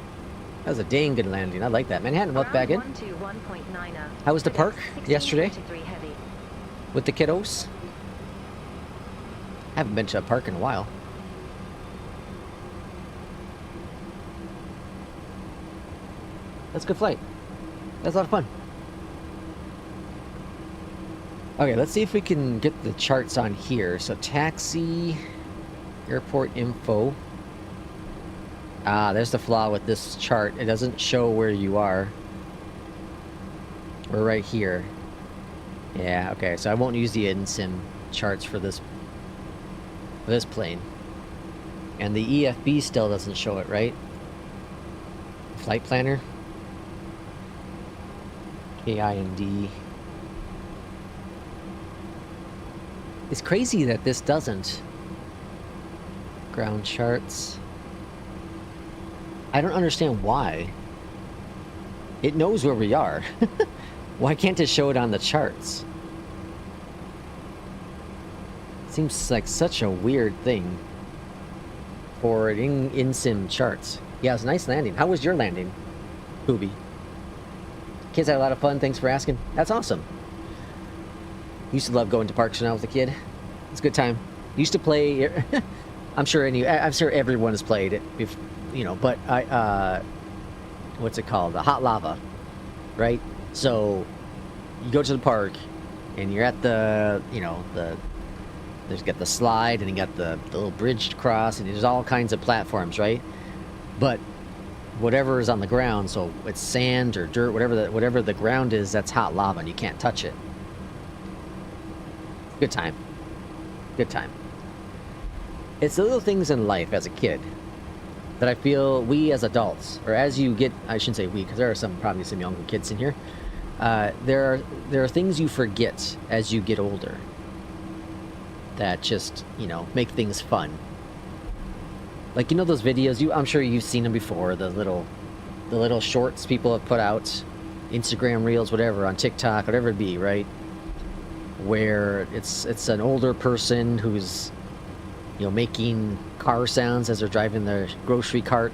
That was a dang good landing. I like that. Manhattan, welcome back in. 121.9er. How was the FedEx park yesterday? 1643 heavy. With the kiddos. Haven't been to a park in a while. That's a good flight. That's a lot of fun. Okay, let's see if we can get the charts on here. So taxi, airport info. Ah, there's the flaw with this chart. It doesn't show where you are. We're right here. Yeah, okay, so I won't use the in-sim charts for this plane. And the EFB still doesn't show it, right? Flight planner. KIND. It's crazy that this doesn't. Ground charts. I don't understand why. It knows where we are. Why can't it show it on the charts? Seems like such a weird thing for in-sim charts. Yeah, it was a nice landing. How was your landing, Booby? Kids had a lot of fun. Thanks for asking. That's awesome. Used to love going to parks when I was a kid. It's a good time. Used to play. I'm sure everyone has played it, if you know. But what's it called? The hot lava, right? So you go to the park, and you're at the, there's got the slide, and you got the little bridge to cross, and there's all kinds of platforms, right? But whatever is on the ground, so it's sand or dirt, whatever the ground is, that's hot lava, and you can't touch it. Good time. Good time. It's the little things in life as a kid that I feel we as adults, or as you get, I shouldn't say we, because there are probably some younger kids in here. There are things you forget as you get older that just, make things fun. Like, those videos, I'm sure you've seen them before, the little shorts people have put out, Instagram reels, whatever, on TikTok, whatever it be, right? Where it's an older person who's, making car sounds as they're driving their grocery cart,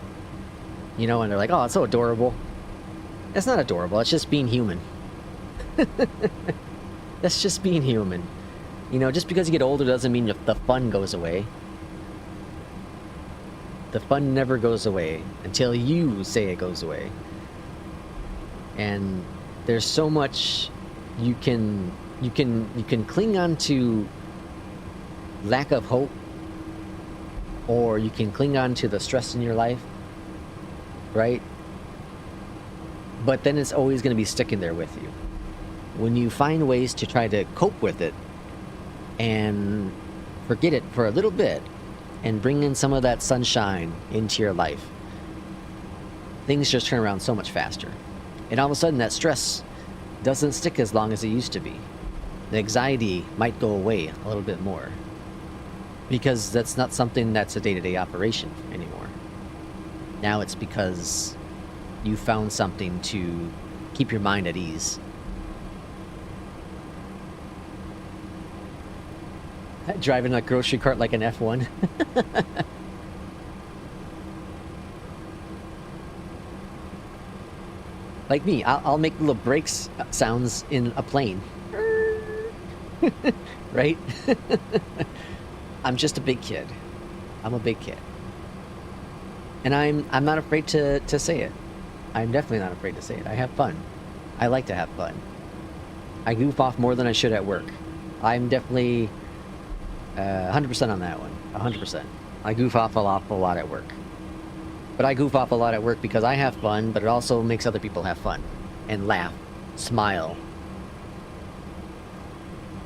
and they're like, oh, it's so adorable. That's not adorable, it's just being human. That's just being human. Just because you get older doesn't mean the fun goes away. The fun never goes away until you say it goes away. And there's so much you can cling on to lack of hope, or you can cling on to the stress in your life, right? But then it's always going to be sticking there with you. When you find ways to try to cope with it and forget it for a little bit and bring in some of that sunshine into your life, things just turn around so much faster. And all of a sudden that stress doesn't stick as long as it used to be. The anxiety might go away a little bit more, because that's not something that's a day-to-day operation anymore. Now it's because you found something to keep your mind at ease. Driving a grocery cart like an F1. Like me, I'll make little brakes sounds in a plane. Right? I'm just a big kid. I'm a big kid. And I'm not afraid to say it. I'm definitely not afraid to say it. I have fun. I like to have fun. I goof off more than I should at work. I'm definitely 100% on that one. 100%. I goof off an awful lot at work. But I goof off a lot at work because I have fun, but it also makes other people have fun. And laugh. Smile.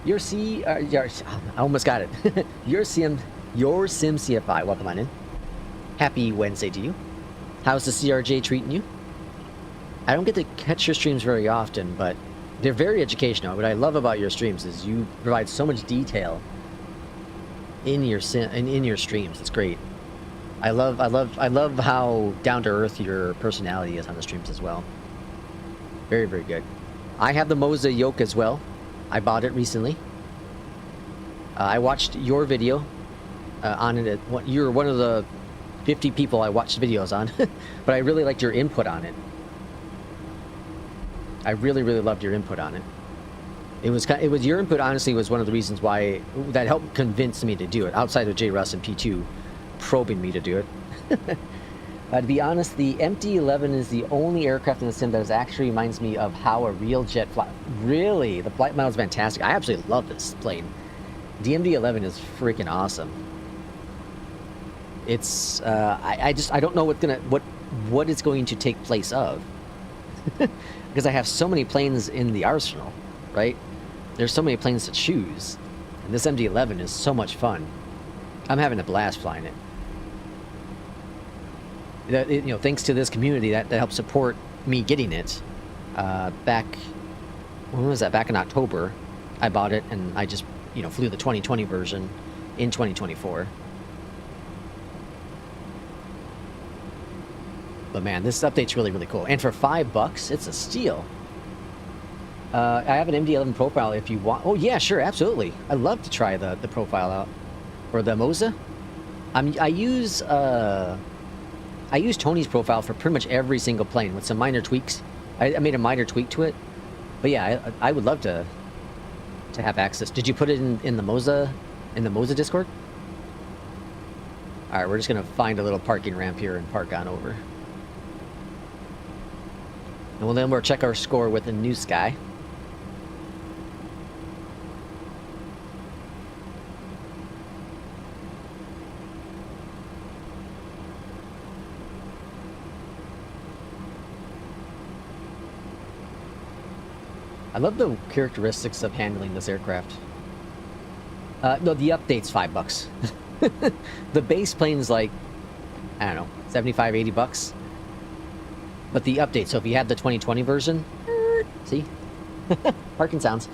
I almost got it. Your Sim CFI, welcome on in. Happy Wednesday to you. How's the CRJ treating you? I don't get to catch your streams very often, but they're very educational. What I love about your streams is you provide so much detail in your streams. It's great. I love how down to earth your personality is on the streams as well. Very, very good. I have the Moza yoke as well. I bought it recently. I watched your video on it. You're one of the 50 people I watched videos on, but I really liked your input on it. I really, really loved your input on it. It was your input, honestly, was one of the reasons why that helped convince me to do it, outside of J. Russ and P2 probing me to do it. To be honest, the MD-11 is the only aircraft in the sim that actually reminds me of how a real jet fly. Really, the flight model is fantastic. I absolutely love this plane. The MD-11 is freaking awesome. It's I don't know what it's going to take place of, because I have so many planes in the arsenal, right? There's so many planes to choose, and this MD-11 is so much fun. I'm having a blast flying it. You know, thanks to this community that helped support me getting it. Back, when was that? Back in October, I bought it, and I just, you know, flew the 2020 version in 2024. But man, this update's really, really cool. And for $5, it's a steal. I have an MD-11 profile if you want. Oh yeah, sure, absolutely. I'd love to try the profile out. Or the Moza. I use Tony's profile for pretty much every single plane with some minor tweaks. I made a minor tweak to it. But yeah, I would love to have access. Did you put it in the Moza Discord? Alright, we're just gonna find a little parking ramp here and park on over. And then we'll check our score with the NewSky. I love the characteristics of handling this aircraft. No, the update's $5. The base plane's like, I don't know, 75, 80 bucks. But the update, so if you have the 2020 version, see? Parking sounds.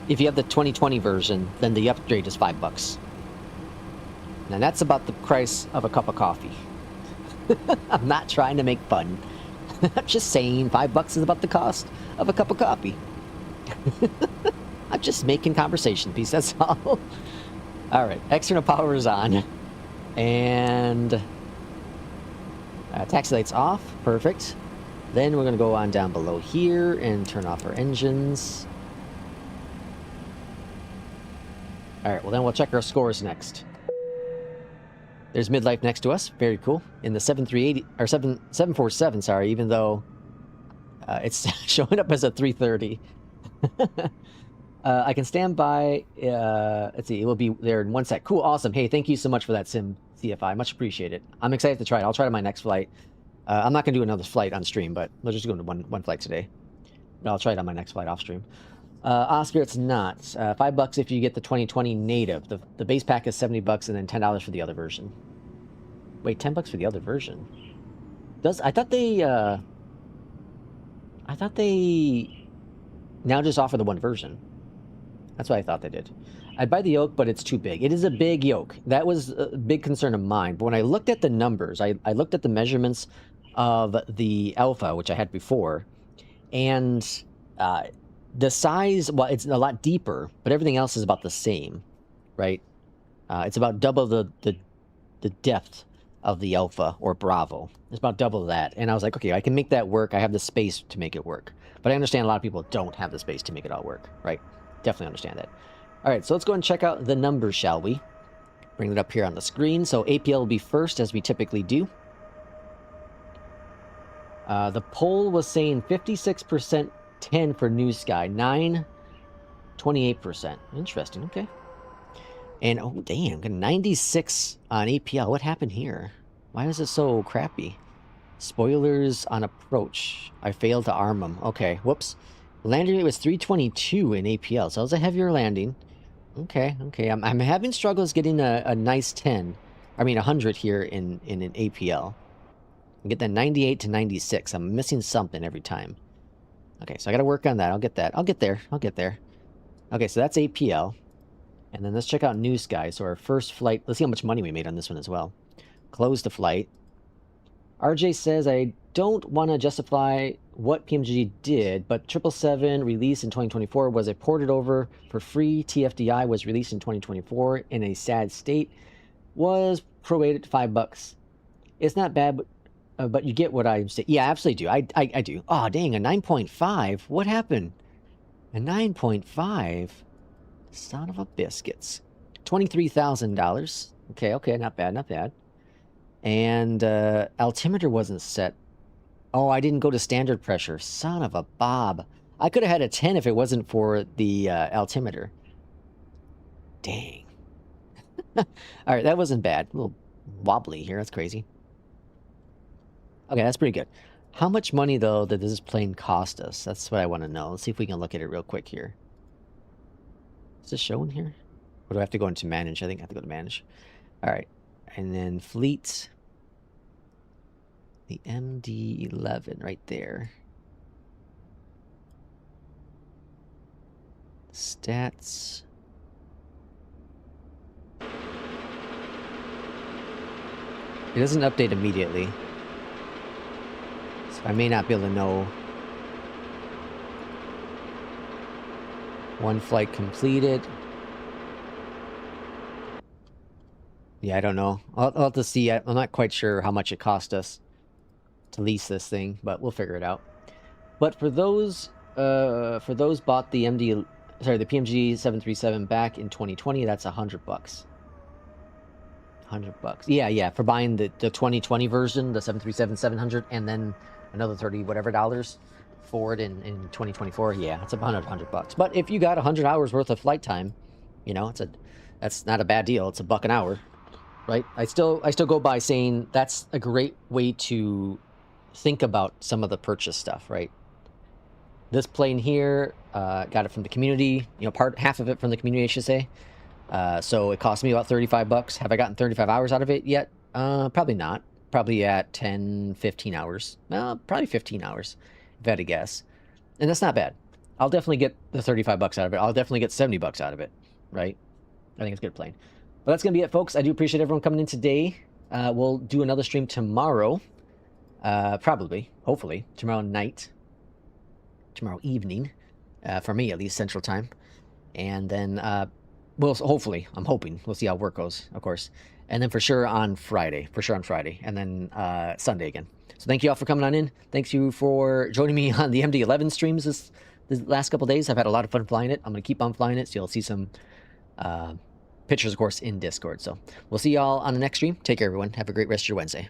If you have the 2020 version, then the upgrade is $5. Now that's about the price of a cup of coffee. I'm not trying to make fun. I'm just saying $5 is about the cost of a cup of coffee. I'm just making conversation piece, that's all. Alright, external power is on. And taxi lights off, perfect. Then we're going to go on down below here and turn off our engines. Alright, well then we'll check our scores next. There's midlife next to us. Very cool. In the 7380 or 747, sorry, even though it's showing up as a 330. I can stand by. Let's see. It will be there in 1 sec. Cool. Awesome. Hey, thank you so much for that, Sim CFI. Much appreciated. I'm excited to try it. I'll try it on my next flight. I'm not going to do another flight on stream, but we'll just go into one flight today. But I'll try it on my next flight off stream. Oscar, it's not. $5 if you get the 2020 native. The base pack is $70 and then $10 for the other version. Wait, $10 for the other version? I thought they now just offer the one version. That's what I thought they did. I'd buy the yoke, but it's too big. It is a big yoke. That was a big concern of mine. But when I looked at the numbers, I looked at the measurements of the Alpha, which I had before, and the size, well, it's a lot deeper, but everything else is about the same, right? It's about double the depth of the Alpha or Bravo. It's about double that. And I was like, okay, I can make that work. I have the space to make it work. But I understand a lot of people don't have the space to make it all work, right? Definitely understand that. All right, so let's go and check out the numbers, shall we? Bring it up here on the screen. So APL will be first, as we typically do. The poll was saying 56% 10 for NewSky, 9, 28%. Interesting, okay. And, oh, damn, got 96 on APL. What happened here? Why is it so crappy? Spoilers on approach. I failed to arm them. Okay, whoops. Landing rate was 322 in APL, so it was a heavier landing. Okay. I'm having struggles getting a nice 10. I mean, 100 here in an APL. I get that 98 to 96. I'm missing something every time. Okay, so I got to work on that. I'll get that. I'll get there. Okay, so that's APL. And then let's check out NewSky. So our first flight. Let's see how much money we made on this one as well. Close the flight. RJ says, I don't want to justify what PMDG did, but 777 released in 2024 was a ported over for free. TFDI was released in 2024 in a sad state. Was prorated $5. It's not bad, but you get what I'm saying. Yeah, I absolutely do. I do. Oh, dang, a 9.5? What happened? A 9.5? Son of a biscuits. $23,000. Okay, not bad. And altimeter wasn't set. Oh, I didn't go to standard pressure. Son of a bob. I could have had a 10 if it wasn't for the altimeter. Dang. All right, that wasn't bad. A little wobbly here. That's crazy. Okay, that's pretty good. How much money, though, did this plane cost us? That's what I want to know. Let's see if we can look at it real quick here. Is this showing here? Or do I have to go into manage? I think I have to go to manage. All right. And then fleet. The MD-11 right there. Stats. It doesn't update immediately. So I may not be able to know. One flight completed. Yeah, I don't know. I'll have to see. I'm not quite sure how much it cost us to lease this thing, but we'll figure it out. But for those bought the the PMG 737 back in 2020, that's $100. $100. Yeah, for buying the 2020 version, the 737-700, and then another 30 whatever dollars for it in 2024. Yeah, it's about $100. But if you got 100 hours worth of flight time, you know, that's not a bad deal. It's $1 an hour, right? I still go by saying that's a great way to think about some of the purchase stuff, right? This plane here, got it from the community, you know, half of it from the community, I should say. So it cost me about $35. Have I gotten 35 hours out of it yet? Probably not. Probably at 10, 15 hours. Well, probably 15 hours, if I had to guess. And that's not bad. I'll definitely get the $35 out of it. I'll definitely get $70 out of it, right? I think it's a good plane. But that's going to be it, folks. I do appreciate everyone coming in today. We'll do another stream tomorrow. Probably, hopefully, tomorrow night. Tomorrow evening. For me, at least, Central Time. And then, well, hopefully, I'm hoping. We'll see how work goes, of course. And then for sure on Friday. And then Sunday again. So thank you all for coming on in. Thanks you for joining me on the MD-11 streams this last couple days. I've had a lot of fun flying it. I'm going to keep on flying it, so you'll see some pictures, of course, in Discord. So we'll see y'all on the next stream. Take care, everyone. Have a great rest of your Wednesday.